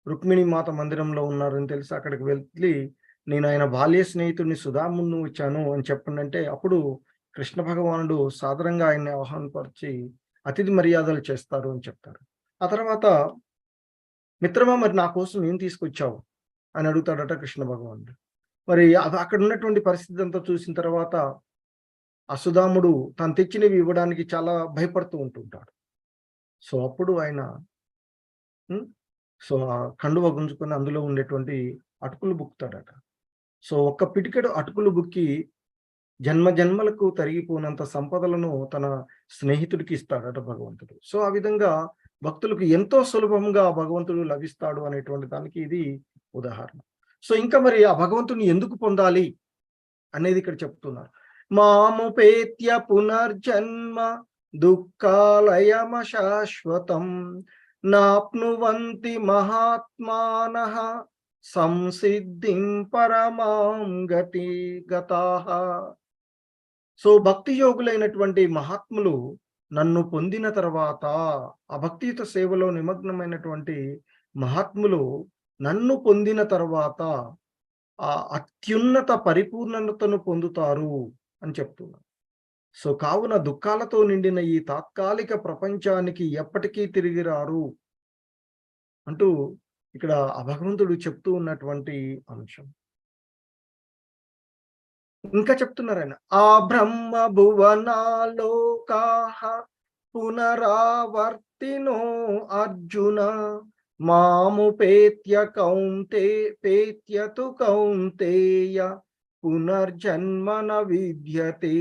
రుక్మిణి మాత మందిరంలో ఉన్నారని తెలిసి అక్కడికి వెళ్ళి, నేను ఆయన బాల్య స్నేహితుడిని సుధాముడిని వచ్చాను అని చెప్పండంటే, అప్పుడు కృష్ణ భగవానుడు సాదరంగా ఆయన్ని ఆహ్వానపరిచి అతిథి మర్యాదలు చేస్తారు అని చెప్తారు. ఆ తర్వాత, మిత్రమా మరి నా కోసం ఏం తీసుకొచ్చావు? అని అడుగుతాడట కృష్ణ భగవానుడు. మరి అక్కడ ఉన్నటువంటి పరిస్థితి అంతా చూసిన తర్వాత అసుదాముడు తను తెచ్చినవి ఇవ్వడానికి చాలా భయపడుతూ ఉంటుంటాడు. సో, అప్పుడు ఆయన హ్మ్. సో, ఆ కండువ గుంజుకొని అందులో ఉండేటువంటి అటుకులు బుక్కుతాడట. సో, ఒక్క పిడికెడు అటుకులు బుక్కి జన్మ జన్మలకు తరిగిపోనంత సంపదలను తన స్నేహితుడికి ఇస్తాడట భగవంతుడు. సో, ఆ విధంగా భక్తులకు ఎంతో సులభంగా భగవంతుడు లభిస్తాడు అనేటువంటి దానికి ఇది ఉదాహరణ. సో, ఇంకా మరి ఆ భగవంతుడిని ఎందుకు పొందాలి అనేది ఇక్కడ చెప్తున్నారు. మాముపేత్య పునర్జన్మ దుఃఖాలయమశాశ్వతం నాప్నువంతి మహాత్మానః సంసిద్ధిం పరమాం గతాః. సో, భక్తి యోగులైనటువంటి మహాత్ములు నన్ను పొందిన తర్వాత, ఆ భక్తియుత సేవలో నిమగ్నమైనటువంటి మహాత్ములు నన్ను పొందిన తర్వాత ఆ అత్యున్నత పరిపూర్ణతను పొందుతారు అని చెప్తున్నారు. సో, కావున దుఃఖాలతో నిండిన ఈ తాత్కాలిక ప్రపంచానికి ఎప్పటికీ తిరిగి రారు అంటూ ఇక్కడ ఆ భగవంతుడు చెప్తూ ఉన్నటువంటి అంశం. ఇంకా చెప్తున్నారాయన. ఆ బ్రహ్మ భువనాలోకాః పునరావర్తినో అర్జున మాముపేత్య పేత్యతు కౌంతేయ పునర్జన్మ న విద్యతే.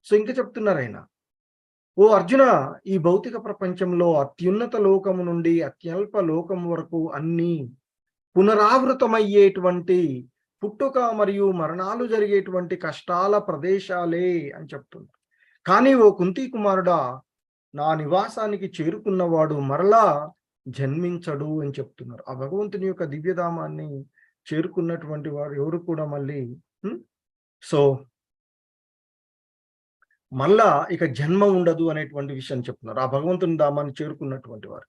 సో, ఇంకా చెప్తున్నారాయన. ఓ అర్జున, ఈ భౌతిక ప్రపంచంలో అత్యున్నత లోకము నుండి అత్యల్ప లోకం వరకు అన్నీ పునరావృతమయ్యేటువంటి పుట్టుక మరియు మరణాలు జరిగేటువంటి కష్టాల ప్రదేశాలే అని చెప్తున్నారు. కానీ ఓ కుంతి కుమారుడా, నా నివాసానికి చేరుకున్నవాడు మరలా జన్మించడు అని చెప్తున్నారు. ఆ భగవంతుని యొక్క దివ్యధామాన్ని చేరుకున్నటువంటి వారు ఎవరు కూడా మళ్ళీ హ్మ్. సో, మళ్ళా ఇక జన్మ ఉండదు అనేటువంటి విషయం చెప్తున్నారు. ఆ భగవంతుని ధామాన్ని చేరుకున్నటువంటి వారు.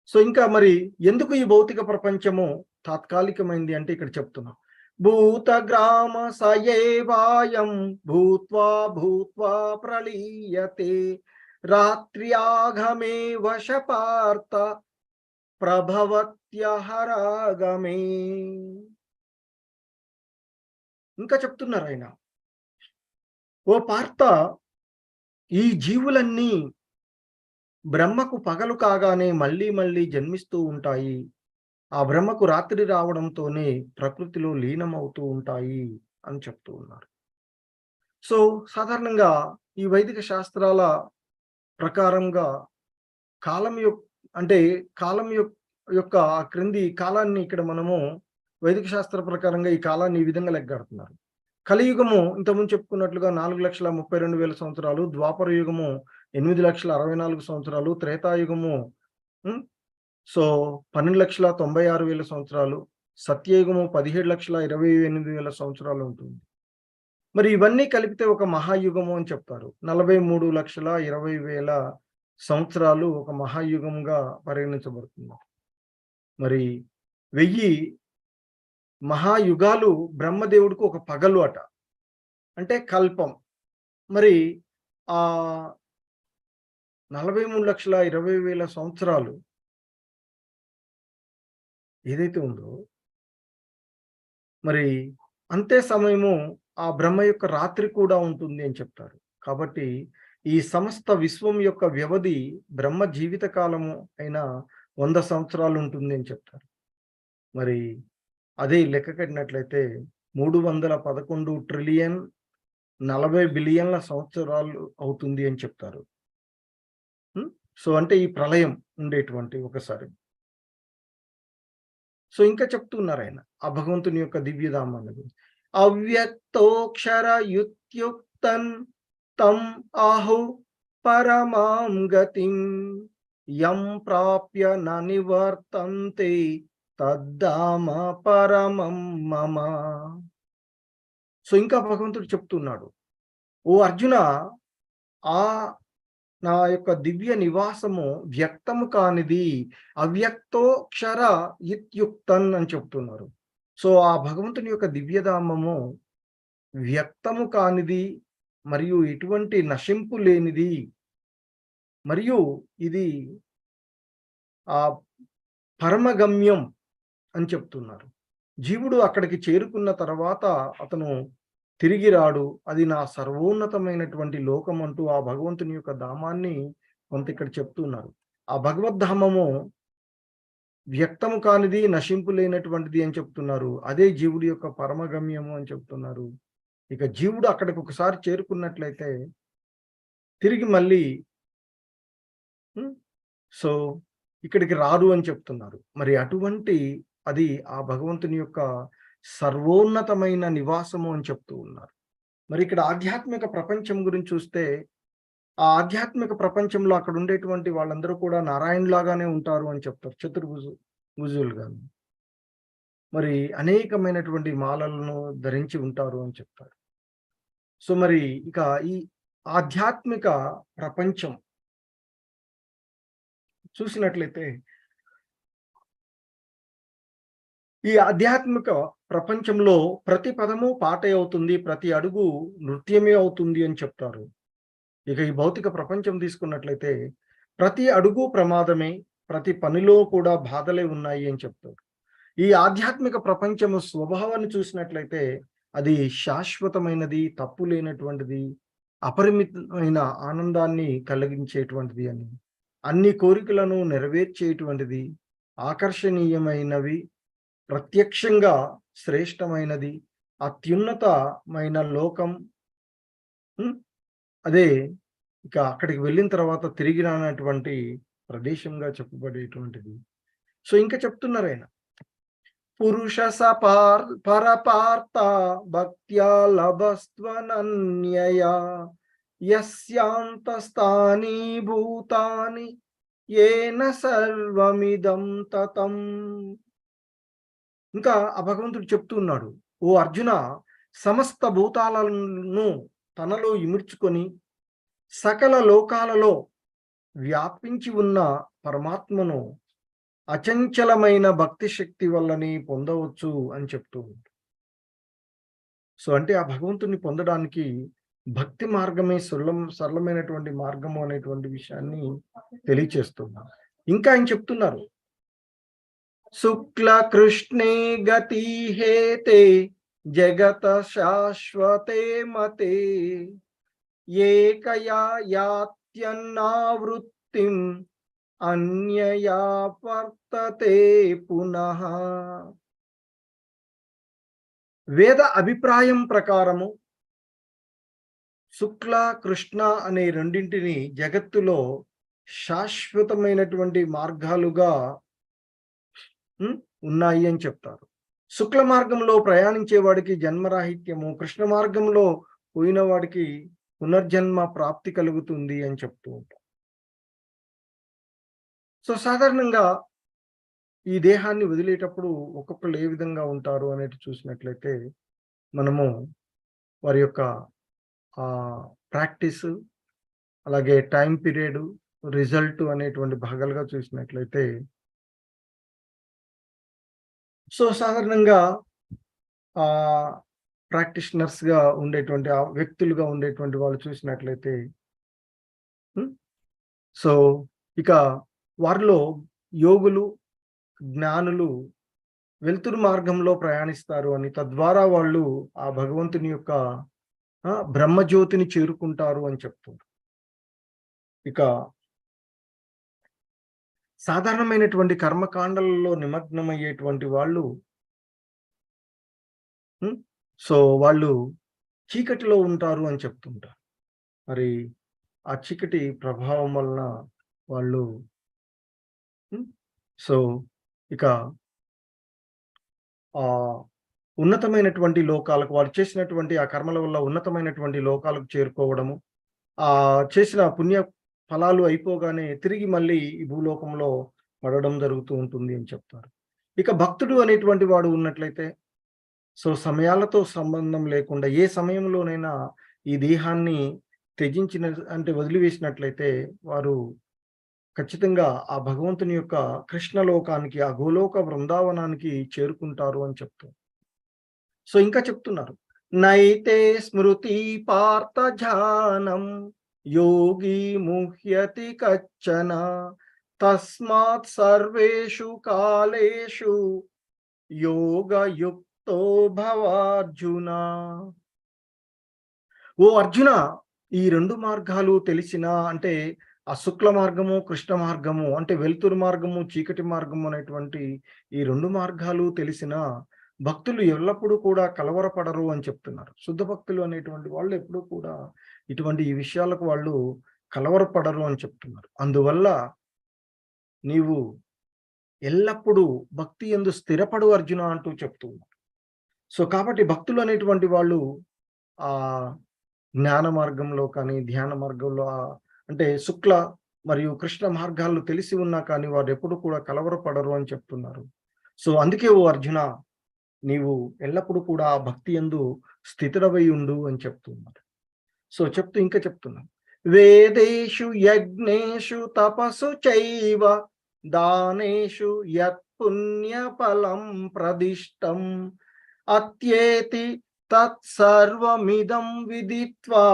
సో, ఇంకా మరి ఎందుకు ఈ భౌతిక ప్రపంచము తాత్కాలికమైంది అంటే ఇక్కడ చెప్తున్నాం. భూతగ్రామ సయేవాయం భూత్వా భూత్వా ప్రలీయతే రాత్ర్యాగమే వశపార్త ప్రభవత్యహరాగమే. ఇంకా చెప్తున్నారు ఆయన, ఓ పార్త, ఈ జీవులన్నీ బ్రహ్మకు పగలు కాగానే మళ్ళీ మళ్ళీ జన్మిస్తూ ఉంటాయి. ఆ బ్రహ్మకు రాత్రి రావడంతోనే ప్రకృతిలో లీనమవుతూ ఉంటాయి అని చెప్తూ ఉన్నారు. సో, సాధారణంగా ఈ వైదిక శాస్త్రాల ప్రకారంగా కాలం అంటే కాలం యొక్క ఆ క్రింది కాలాన్ని ఇక్కడ మనము వైదిక శాస్త్ర ప్రకారంగా ఈ కాలాన్ని ఈ విధంగా లెక్కగడుతున్నారు. కలియుగము ఇంతకుముందు చెప్పుకున్నట్లుగా 4,32,000 సంవత్సరాలు, ద్వాపర యుగము 8,64,000 సంవత్సరాలు, త్రేతాయుగము హ్మ్. సో 12,96,000 సంవత్సరాలు, సత్యయుగము 17,28,000 సంవత్సరాలు ఉంటుంది. మరి ఇవన్నీ కలిపితే ఒక మహాయుగము అని చెప్తారు. 43,20,000 సంవత్సరాలు ఒక మహాయుగంగా పరిగణించబడుతుంది. మరి 1000 మహాయుగాలు బ్రహ్మదేవుడికి ఒక పగలు అట. అంటే కల్పం. మరి ఆహ్, 43,20,000 సంవత్సరాలు ఏదైతే ఉందో, మరి అంతే సమయము ఆ బ్రహ్మ యొక్క రాత్రి కూడా ఉంటుంది అని చెప్తారు. కాబట్టి ఈ సమస్త విశ్వం యొక్క వ్యవధి బ్రహ్మ జీవిత కాలము అయిన 100 సంవత్సరాలు ఉంటుంది అని చెప్తారు. మరి అదే లెక్క కట్టినట్లయితే 311 ట్రిలియన్ 40 బిలియన్ల సంవత్సరాలు అవుతుంది అని చెప్తారు. హ్మ్. సో, అంటే ఈ ప్రళయం ఉండేటువంటి ఒకసారి. సో, ఇంకా చెప్తున్నారాయన ఆ భగవంతుని యొక్క దివ్యధామాన్ని గురించి. అవ్యక్తోక్షర యుత్యుక్తన్ తం ఆహు పరమాం గతిం యం ప్రాప్య న నివర్తంతే తద్ధామ పరమం మమ. సో, ఇంకా భగవంతుడు చెప్తున్నాడు, ఓ అర్జున, ఆ నా యొక్క దివ్య నివాసము వ్యక్తము కానిది, అవ్యక్తోక్షర ఇత్యుక్తన్ అని చెప్తున్నారు. సో, ఆ భగవంతుని యొక్క దివ్యధామము వ్యక్తము కానిది, మరియు ఎటువంటి నశింపు లేనిది, మరియు ఇది ఆ పరమగమ్యం అని చెప్తున్నారు. జీవుడు అక్కడికి చేరుకున్న తర్వాత అతను తిరిగి రాడు. అది నా సర్వోన్నతమైనటువంటి లోకం అంటూ ఆ భగవంతుని యొక్క ధామాన్ని కొంత ఇక్కడ చెప్తున్నారు. ఆ భగవద్ధామము వ్యక్తము కానిది, నశింపు లేనటువంటిది అని చెప్తున్నారు. అదే జీవుడి యొక్క పరమగమ్యము అని చెప్తున్నారు. ఇక జీవుడు అక్కడికి ఒకసారి చేరుకున్నట్లయితే తిరిగి మళ్ళీ హ్మ్. సో, ఇక్కడికి రారు అని చెప్తున్నారు. మరి అటువంటి అది ఆ భగవంతుని యొక్క సర్వోన్నతమైన నివాసము అని చెప్తూ ఉన్నారు. మరి ఇక్కడ ఆధ్యాత్మిక ప్రపంచం గురించి చూస్తే, ఆ ఆధ్యాత్మిక ప్రపంచంలో అక్కడ ఉండేటువంటి వాళ్ళందరూ కూడా నారాయణులాగానే ఉంటారు అని చెప్తారు. భుజులుగాను. మరి అనేకమైనటువంటి మాలలను ధరించి ఉంటారు అని చెప్తారు. సో, మరి ఇక ఈ ఆధ్యాత్మిక ప్రపంచం చూసినట్లయితే, ఈ ఆధ్యాత్మిక ప్రపంచంలో ప్రతి పదము పాటే అవుతుంది. ప్రతి అడుగు నృత్యమే అవుతుంది అని చెప్తారు. ఇక ఈ భౌతిక ప్రపంచం తీసుకున్నట్లయితే ప్రతి అడుగు ప్రమాదమే. ప్రతి పనిలో కూడా బాధలే ఉన్నాయి అని చెప్తారు. ఈ ఆధ్యాత్మిక ప్రపంచము స్వభావాన్ని చూసినట్లయితే అది శాశ్వతమైనది, తప్పు లేనటువంటిది, అపరిమితమైన ఆనందాన్ని కలిగించేటువంటిది అని, అన్ని కోరికలను నెరవేర్చేటువంటిది, ఆకర్షణీయమైనవి, ప్రత్యక్షంగా శ్రేష్టమైనది, అత్యున్నతమైన లోకం. హ్మ్. అదే ఇక అక్కడికి వెళ్ళిన తర్వాత తిరిగి రానటువంటి ప్రదేశంగా చెప్పబడేటువంటిది. సో, ఇంకా చెప్తున్నారాయన, పురుష పరపార్త భక్త్యా లభస్త్వనన్యయా యస్యాంతస్థాని భూతాని ఏన సర్వమిదం తతం. ఇంకా ఆ భగవంతుడు చెప్తూ ఉన్నాడు, ఓ అర్జున, సమస్త భూతాలను తనలో ఇముడ్చుకొని సకల లోకాలలో వ్యాపించి ఉన్న పరమాత్మను అచంచలమైన భక్తి శక్తి వల్లని పొందవచ్చు అని చెప్తూ ఉంటాడు. సో అంటే ఆ భగవంతుని పొందడానికి భక్తి మార్గమే సరళమైనటువంటి మార్గము అనేటువంటి విషయాన్ని తెలియచేస్తున్నారు. ఇంకా ఆయన చెప్తున్నారు, శుక్ల కృష్ణే గతి హేతే జగత శాశ్వతే మతే ఏకయా యాత్యన్నావృత్తిం అన్యయా వర్తతే పునః. వేద అభిప్రాయం ప్రకారము శుక్ల కృష్ణ అనే రెండింటిని జగత్తులో శాశ్వతమైనటువంటి మార్గాలుగా ఉన్నాయి అని చెప్తారు. శుక్ల మార్గంలో ప్రయాణించే వాడికి జన్మరాహిత్యము, కృష్ణ మార్గంలో పోయిన వాడికి పునర్జన్మ ప్రాప్తి కలుగుతుంది అని చెప్తూ ఉంటారు. సో సాధారణంగా ఈ దేహాన్ని వదిలేటప్పుడు ఒక్కొక్కరు ఏ విధంగా ఉంటారు అనేది చూసినట్లయితే మనము వారి యొక్క ప్రాక్టీస్, అలాగే టైం పీరియడ్, రిజల్ట్ అనేటువంటి భాగాలుగా చూసినట్లయితే, సో సాధారణంగా ప్రాక్టీషనర్స్గా ఉండేటువంటి వ్యక్తులుగా ఉండేటువంటి వాళ్ళు చూసినట్లయితే, సో ఇక వారిలో యోగులు, జ్ఞానులు వెలుతురు మార్గంలో ప్రయాణిస్తారు అని, తద్వారా వాళ్ళు ఆ భగవంతుని యొక్క బ్రహ్మజ్యోతిని చేరుకుంటారు అని చెప్తున్నారు. ఇక సాధారణమైనటువంటి కర్మకాండలలో నిమగ్నమయ్యేటువంటి వాళ్ళు సో వాళ్ళు చీకటిలో ఉంటారు అని చెప్తుంటారు. మరి ఆ చీకటి ప్రభావం వలన వాళ్ళు సో ఇక ఉన్నతమైనటువంటి లోకాలకు, వారు చేసినటువంటి ఆ కర్మల వల్ల ఉన్నతమైనటువంటి లోకాలకు చేరుకోవడము, చేసిన పుణ్య ఫలాలు అయిపోగానే తిరిగి మళ్ళీ ఈ భూలోకంలో పడడం జరుగుతూ ఉంటుంది అని చెప్తారు. ఇక భక్తుడు అనేటువంటి వాడు ఉన్నట్లయితే, సో సమయాలతో సంబంధం లేకుండా ఏ సమయంలోనైనా ఈ దేహాన్ని త్యజించిన అంటే వదిలివేసినట్లయితే వారు ఖచ్చితంగా ఆ భగవంతుని యొక్క కృష్ణలోకానికి, ఆ గోలోక బృందావనానికి చేరుకుంటారు అని చెప్తారు. సో ఇంకా చెప్తున్నారు, నైతే స్మృతి పార్థ ధ్యానం యోగి ముహ్యతి కచ్చన తస్మాత్ సర్వేషు కాలేషు యోగయుక్తో భవార్జున. ఓ అర్జున, ఈ రెండు మార్గాలు తెలిసిన అంటే ఆ శుక్ల మార్గము, కృష్ణ మార్గము అంటే వెలుతురు మార్గము, చీకటి మార్గము అనేటువంటి ఈ రెండు మార్గాలు తెలిసిన భక్తులు ఎల్లప్పుడూ కూడా కలవరపడరు అని చెప్తున్నారు. శుద్ధ భక్తులు అనేటువంటి వాళ్ళు ఎప్పుడూ కూడా ఇటువంటి ఈ విషయాలకు వాళ్ళు కలవరపడరు అని చెప్తున్నారు. అందువల్ల నీవు ఎల్లప్పుడూ భక్తి యందు స్థిరపడు అర్జున అంటూ చెప్తున్నారు. సో కాబట్టి భక్తులు అనేటువంటి వాళ్ళు ఆ జ్ఞాన మార్గంలో కానీ, ధ్యాన మార్గంలో అంటే శుక్ల మరియు కృష్ణ మార్గాలు తెలిసి ఉన్నా కానీ వారు ఎప్పుడు కూడా కలవరపడరు అని చెప్తున్నారు. సో అందుకే ఓ అర్జున, నీవు ఎల్లప్పుడూ కూడా ఆ భక్తి యందు స్థితుడవై ఉండు అని చెప్తున్నారు. సో చెప్తూ ఇంకా చెప్తున్నాను, వేదేషు యజ్ఞేషు తపస్సు చైవ దానేషు యత్ పుణ్యఫలం ప్రదిష్టం అత్యేతి తత్సర్వమిదం విదిత్వా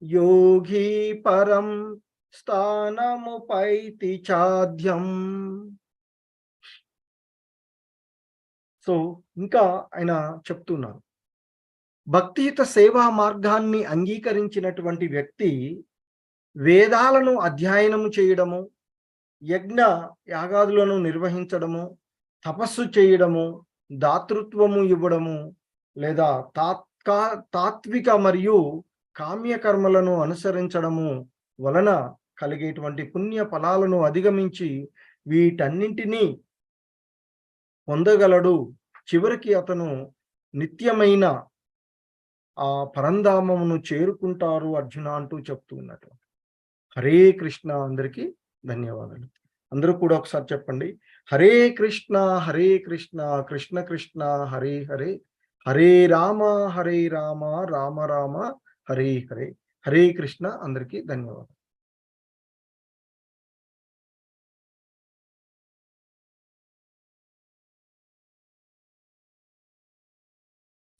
యోగి పరం స్థానముపైతి చాధ్యం. సో ఇంకా ఆయన చెప్తున్నారు, భక్తియుత సేవా మార్గాన్ని అంగీకరించినటువంటి వ్యక్తి వేదాలను అధ్యయనము చేయడము, యజ్ఞ యాగాదులను నిర్వహించడము, తపస్సు చేయడము, దాతృత్వము ఇవ్వడము, లేదా తాత్విక మరియు కామ్యకర్మలను అనుసరించడము వలన కలిగేటువంటి పుణ్య ఫలాలను అధిగమించి వీటన్నింటినీ పొందగలడు. చివరికి అతను నిత్యమైన ఆ పరంధామమును చేరుకుంటారు అర్జున అంటూ చెప్తూ ఉన్నట్టు. హరే కృష్ణ. అందరికీ ధన్యవాదాలు. అందరూ కూడా ఒకసారి చెప్పండి. హరే కృష్ణ కృష్ణ కృష్ణ హరే హరే, హరే రామ రామ రామ హరే హరే. హరే కృష్ణ. అందరికీ ధన్యవాదాలు.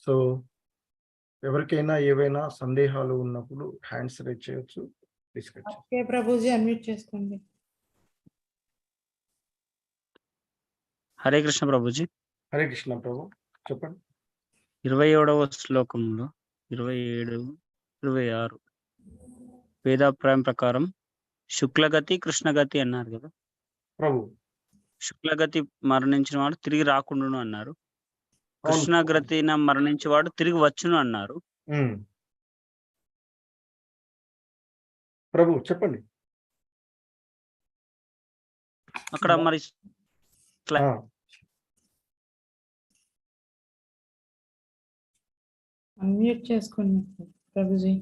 సో ఎవరికైనా ఏవైనా సందేహాలు ఉన్నప్పుడు హ్యాండ్స్ రైజ్ చేయొచ్చు. ఓకే ప్రభుజీ, అన్మ్యూట్ చేసుకోండి. హరే కృష్ణ ప్రభుజీ. హరే కృష్ణ ప్రభు, చెప్పండి. 27వ శ్లోకంలో 27, 26 వేదాభిప్రాయం ప్రకారం శుక్లగతి కృష్ణగతి అన్నారు కదా ప్రభు. శుక్లగతి మరణించిన వాడు తిరిగి రాకుండాను అన్నారు. కృష్ణగతిన మరణించిన వాడు తిరిగి వచ్చును అన్నారు. ప్రభు చెప్పండి. అక్కడ మరి అన్మ్యూట్ చేసుకోండి ప్రభుజీ.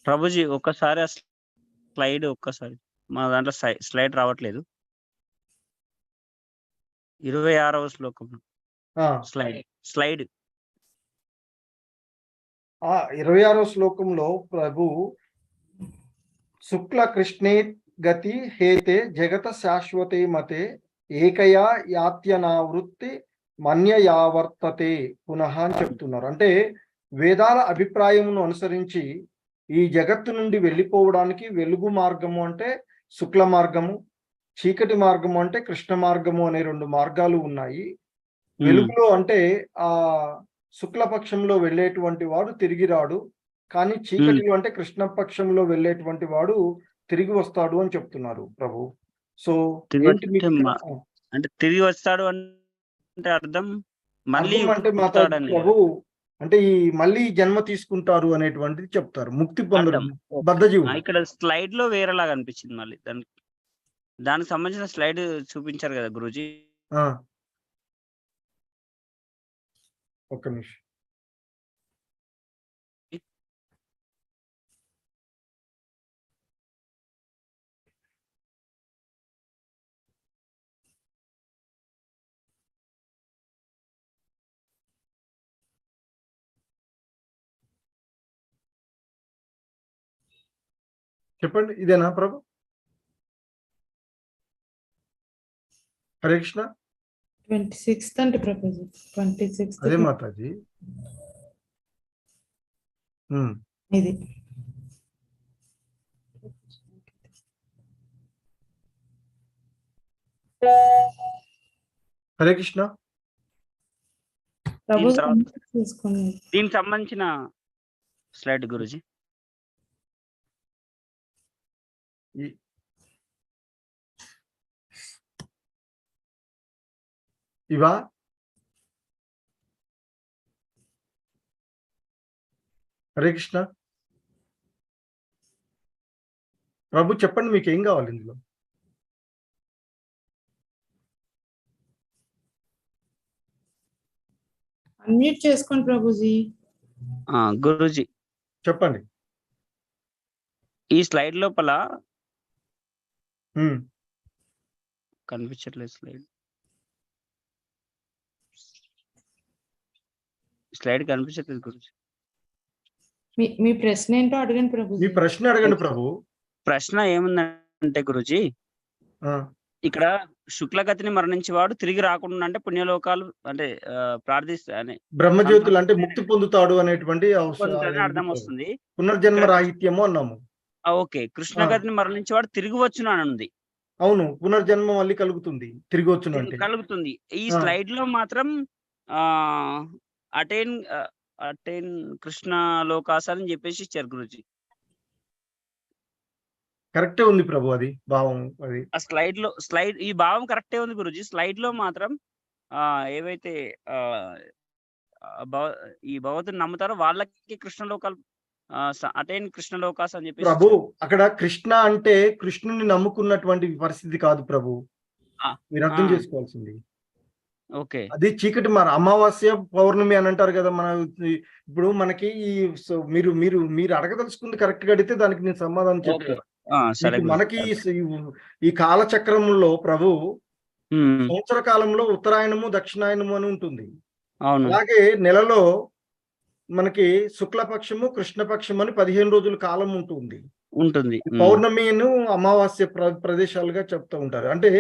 ప్రభుజీ ఒక్కసారి ఆ స్లైడ్ ఒక్కసారి, మా దాంట్లో స్లైడ్ రావట్లేదు. 26వ శ్లోకం స్లైడ్ 26వ శ్లోకంలో ప్రభు శుక్ల కృష్ణే గతి హేతే జగత శాశ్వతే మతే ఏకయా యాత్యనావృత్తి మన్యయావర్తతే పునః అని చెప్తున్నారు. అంటే వేదాల అభిప్రాయమును అనుసరించి ఈ జగత్తు నుండి వెళ్ళిపోవడానికి వెలుగు మార్గము అంటే శుక్ల మార్గము, చీకటి మార్గము అంటే కృష్ణ మార్గము అనే 2 మార్గాలు ఉన్నాయి. వెలుగులో అంటే ఆ శుక్లపక్షంలో వెళ్ళేటువంటి వాడు తిరిగి రాడు, కానీ చీకటిలో అంటే కృష్ణ పక్షంలో వెళ్ళేటువంటి వాడు తిరిగి వస్తాడు అని చెప్తున్నారు ప్రభు. సో అంటే తిరిగి వస్తాడు అంటే అర్థం మళ్ళీ అంటే ప్రభు అంటే ఈ మళ్ళీ జన్మ తీసుకుంటారు అనేటువంటిది చెప్తారు. ముక్తి పొందడం బద్ధజీవుడు. ఇక్కడ స్లైడ్ లో వేరేలాగా అనిపించింది. మళ్ళీ దానికి సంబంధించిన స్లైడ్ చూపించారు కదా గురూజీ. ఒక్క నిమిషం. చెప్పండి, ఇదేనా ప్రభు? హరే కృష్ణ. 26th అంటే ప్రభుజీ 26th. అదే మాతాజీ. ఇది హరే కృష్ణ. దీనికి సంబంధించిన స్లైడ్ గురుజీ. ఇవా హరే కృష్ణ. ప్రభు చెప్పండి, మీకు ఏం కావాలి ఇందులో? అన్మ్యూట్ చేసుకోండి ప్రభుజీ. గురూజీ చెప్పండి. ఈ స్లైడ్ లోపల కనిపించట్లేదు. స్లైడ్ కనిపించట్లేదు గురూజీ. మీ ప్రశ్న ఏంటో అడగండి ప్రభు. మీ ప్రశ్న అడగండి ప్రభు. ప్రశ్న ఏముందంటే గురూజీ, ఇక్కడ శుక్లగతిని మరణించేవాడు తిరిగి రాకుండా అంటే పుణ్యలోకాలు అంటే ప్రార్థిస్తానే బ్రహ్మజ్యోతులు అంటే ముక్తి పొందుతాడు అనేటువంటి అర్థం వస్తుంది. పునర్జన్మ రాహిత్యము అన్నాము. ఓకే. కృష్ణగతిని మరణించేవాడు తిరిగి వచ్చును అని ఉంది. అవును, పునర్జన్మ మళ్ళీ కలుగుతుంది, తిరిగి వచ్చును అంటే కలుగుతుంది. ఈ స్లైడ్ లో మాత్రం అటైన్ కృష్ణ లోకాస్ అని చెప్పేసి ఇచ్చారు గురుజీ. కరెక్టే ఉంది ప్రభు, అది భావం. అది ఆ స్లైడ్ ఈ భావం కరెక్టే ఉంది గురుజీ. స్లైడ్ లో మాత్రం ఏవైతే ఈ భగవతుని నమ్ముతారో వాళ్ళకి కృష్ణ లోకాలు అటైన్ కృష్ణ లోకాస్ అని చెప్పి ప్రభు. అక్కడ కృష్ణ అంటే కృష్ణుని నమ్ముకున్నటువంటి పరిస్థితి కాదు ప్రభు, మీరు అర్థం చేసుకోవాల్సింది. ఓకే. అది చీకటి అమావాస్య, పౌర్ణమి అని అంటారు కదా! ఇప్పుడు మనకి మీరు మీరు మీరు అడగదలుచుకుంది కరెక్ట్‌గా అడిగితే దానికి నేను సమాధానం ఓకే. చెప్పేవాడిని. సరే గురూజీ. మనకి ఈ కాలచక్రంలో హ్మ్. సంవత్సర కాలంలో ఉత్తరాయణము, దక్షిణాయనము అని ఉంటుంది. అవును. అలాగే నెలలో మనకి శుక్లపక్షము, కృష్ణపక్షం అని 15 రోజుల కాలం ఉంటుంది. ఉంటుంది. పౌర్ణమిను, అమావాస్య ప్రదేశాలుగా చెప్తూ ఉంటారు. అంటే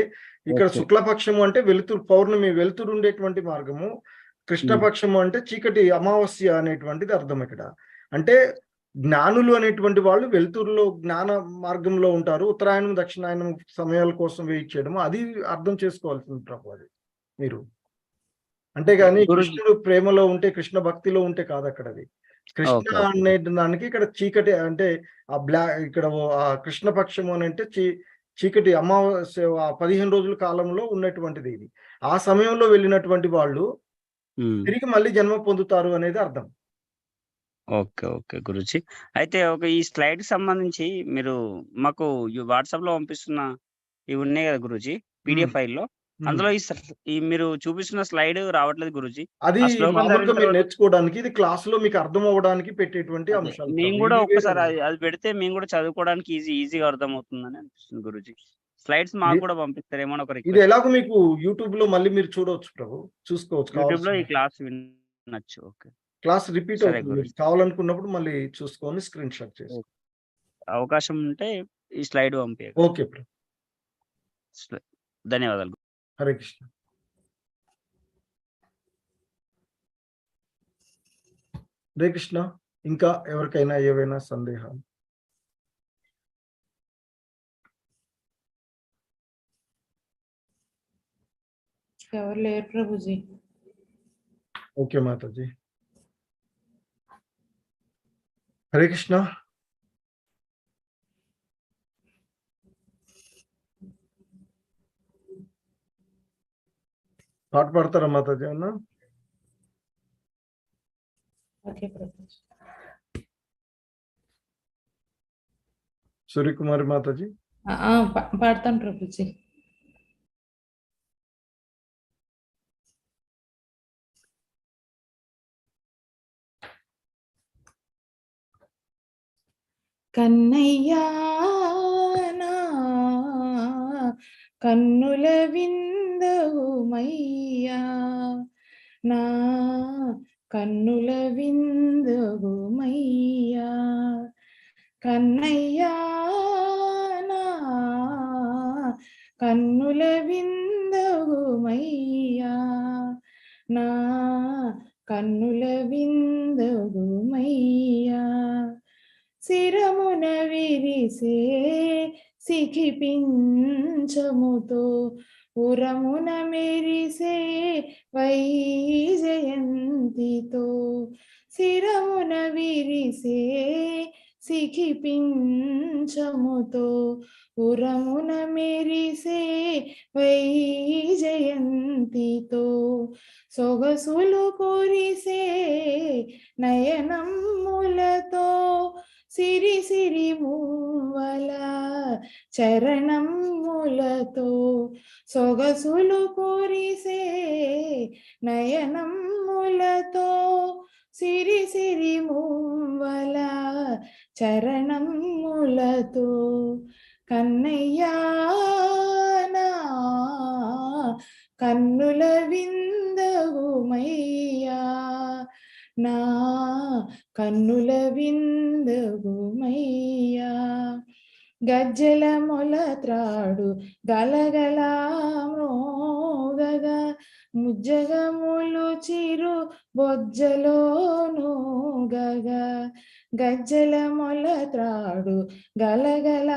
ఇక్కడ ఓకే. శుక్లపక్షము అంటే వెలుతురు, పౌర్ణమి వెలుతురు ఉండేటువంటి మార్గము. కృష్ణపక్షము అంటే చీకటి, అమావాస్య అనేటువంటిది అర్థం ఇక్కడ. అంటే జ్ఞానులు అనేటువంటి వాళ్ళు వెలుతురులో జ్ఞాన మార్గంలో ఉంటారు. ఉత్తరాయణం, దక్షిణాయనం సమయాల కోసం వెయిట్ చేయడము అది అర్థం చేసుకోవాల్సింది ప్రభు అది మీరు. ఓకే. అంతేగాని గురూజీ. కృష్ణుడు ప్రేమలో ఉంటే, కృష్ణ భక్తిలో ఉంటే కాదక్కడది. కృష్ణ ఓకే. ఓకే. అనే దానికి ఇక్కడ చీకటి అంటే ఇక్కడ కృష్ణ పక్షము అనంటే చీకటి అమావాస్య 15 రోజుల కాలంలో ఉన్నటువంటిది ఇది. ఆ సమయంలో వెళ్ళినటువంటి వాళ్ళు తిరిగి మళ్ళీ జన్మ పొందుతారు అనేది అర్థం. ఓకే. ఓకే. గురూజీ. అయితే ఈ స్లైడ్‌కి సంబంధించి మీరు మాకు వాట్సాప్‌లో పంపిస్తున్న ఇవి ఉన్నాయి గదా గురూజీ! హ్మ్. పీడీఎఫ్ ఫైల్‌లో. హ్మ్. అందులో ఈ మీరు చూపిస్తున్న స్లైడ్ రావట్లేదు గురూజీ. అది ఆ శ్లోకం మామూలుగా చదివిన మీరు తర్వాత నేర్చుకోవడానికి, ఇది క్లాస్‌లో మీకు అర్థం అవ్వడానికి పెట్టేటువంటి అదే. అంశాలు మేము ప్రభు. గూడా ఇవి వేరే ఒక్కసారి అది పెడితే మేము గూడా చదువుకోవడానికి ఈజీగా అర్థమవుతుందని అనిపిస్తుంది గురూజీ. స్లైడ్స్ ఇది మాకు గూడా పంపిస్తారేమో అని ఒక ఇది రిక్వెస్ట్. ఎలాగో మీకు యూట్యూబ్‌లో మళ్ళీ మీరు చూడొచ్చు ప్రభు. చూసుకోవచ్చు యూట్యూబ్‌లో ఈ కావాల్సిన. క్లాస్ వినొచ్చు. ఓకే. క్లాస్ రిపీట్ సరే అవుతుంది. మీరు గురూజీ. కావాలనుకున్నప్పుడు మళ్ళీ చూసుకొని స్క్రీన్ షాట్ చేసుకో. ఓకే. అవకాశం ఉంటే ఈ స్లైడ్ పంపియగలరు. ఓకే ప్రభు. ధన్యవాదాలు. హరే కృష్ణ. హరే కృష్ణ. ఇంకా ఎవరికైనా ఏవైనా సందేహాలు? ఎవరు లేరు ప్రభుజీ. ఓకే మాతాజీ. హరే కృష్ణ. పాట పాడతారా మాతాజీ ఏమన్నా? ఓకే ప్రభుజీ. సూర్యకుమారి మాతాజీ. పాడతాను ప్రభుజీ. కన్నయ్యా నా కన్నుల విందవుమయ్యా, నా కన్నుల విందవుమయ్యా, కన్నయ్యా నా కన్నుల విందవుమయ్యా, నా కన్నుల విందవుమయ్యా, శిరమున విరిసే సిఖిపించముతో ఉరమున మెరిసే వైజయంతితో, శిరమున విరిసే సిఖిపించముతో ఉరమున మెరిసే వైజయంతితో, సొగసులు కురిసే నయనమ్ములతో, సిరి సిరి మూవల చరణములతో, సొగసులు కురిసే నయనమ్ములతో, సిరి సిరి మూవల చరణములతో, కన్నయ్యా నా కన్నుల విందవుమయ్యా, నా కన్నుల విందవుమయ్యా, గజ్జల మొలత్రాడు గలగల మ్రోగగా, ముజ్జగములు చిరు బొజ్జలోనుగగా, గజ్జల మొలత్రాడు గలగల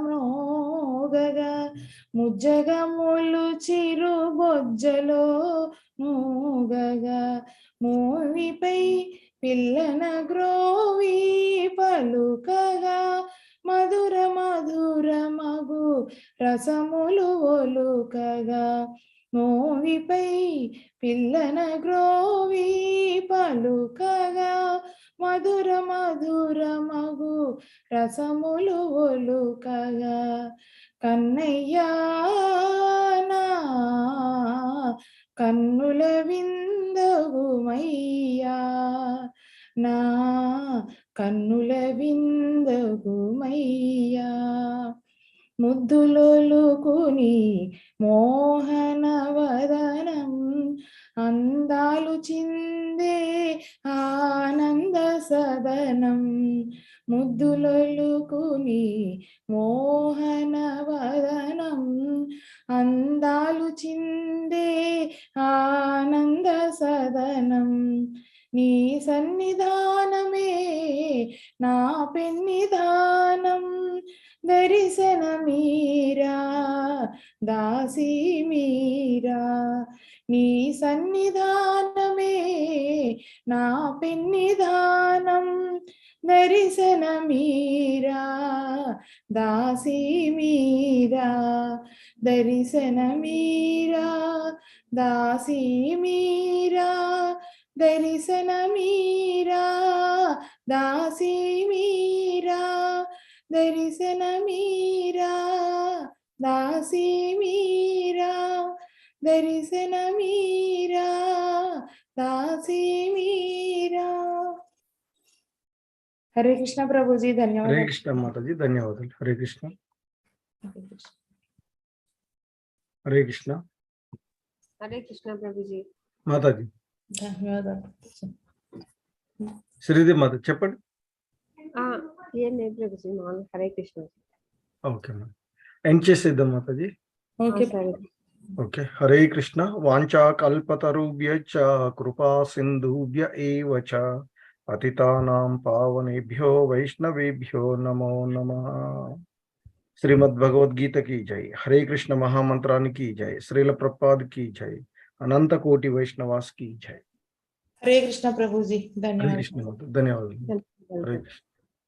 మ్రోగగా, ముజ్జగములు చిరు బొజ్జలోనుగగా, మోవిపై పిల్లన గ్రోవి పలుకగా, మధుర మధుర మగు రసములు ఒలుకగా, మోవిపై పిల్లన గ్రోవి పలుకగా, మధుర మధుర మగు రసములు ఒలుకగా, కన్నయ్యా నా కన్నుల విందగుమయ్యా నా కన్నుల విందగుమయ్యా ముద్దులొలుకుని మోహనవదనం అందాలు చిందే ఆనంద సదనం ముద్దులొలుకుని మోహనవదనం అందాలు చిందే ఆనంద సదనం నీ సన్నిధానమే నా పెన్నిధానం దర్శన మీరా దాసి మీరా నీ సన్నిధానమే నా పెన్నిధానం దర్శన మీరా దాసి మీరా దర్శన మీరా దాసి మీరా దర్శన మీరా దాసి మీరా దర్శన మీరా దాసి మీరా దర్శన మీరా దాసి మీరా. హరే కృష్ణ ప్రభుజీ, హరే ధన్యవాదాలు. కృష్ణ మాతాజీ, ధన్యవాదాలు. హరే కృష్ణ. హరే కృష్ణ హరే కృష్ణ ప్రభుజీ. మాతాజీ. ధన్యవాదాలు. శ్రీదేవి మాత చెప్పండి. ఏం లేదు ప్రభుజీ, మామూలు Hare Krishna. Okay madam, end చేసేద్దాం మాతాజీ. ఓకే సరే. ఓకే. హరే కృష్ణ. వాంఛా కల్పతరుభ్యశ్చ కృపా సింధుభ్య ఏవ చ పతితానాం పావనేభ్యో వైష్ణవేభ్యో నమో నమః. శ్రీమద్ భగవద్గీత की जय. हरे कृष्ण महामंत्राనికి जय. శ్రీల ప్రభుపాద్ की जय. అనంత కోటి వైష్ణవాస్ की जय. హరే కృష్ణ ప్రభుజీ, హరే ధన్యవాదాలు. కృష్ణ మాత, ధన్యవాదాలు. హరే కృష్ణ.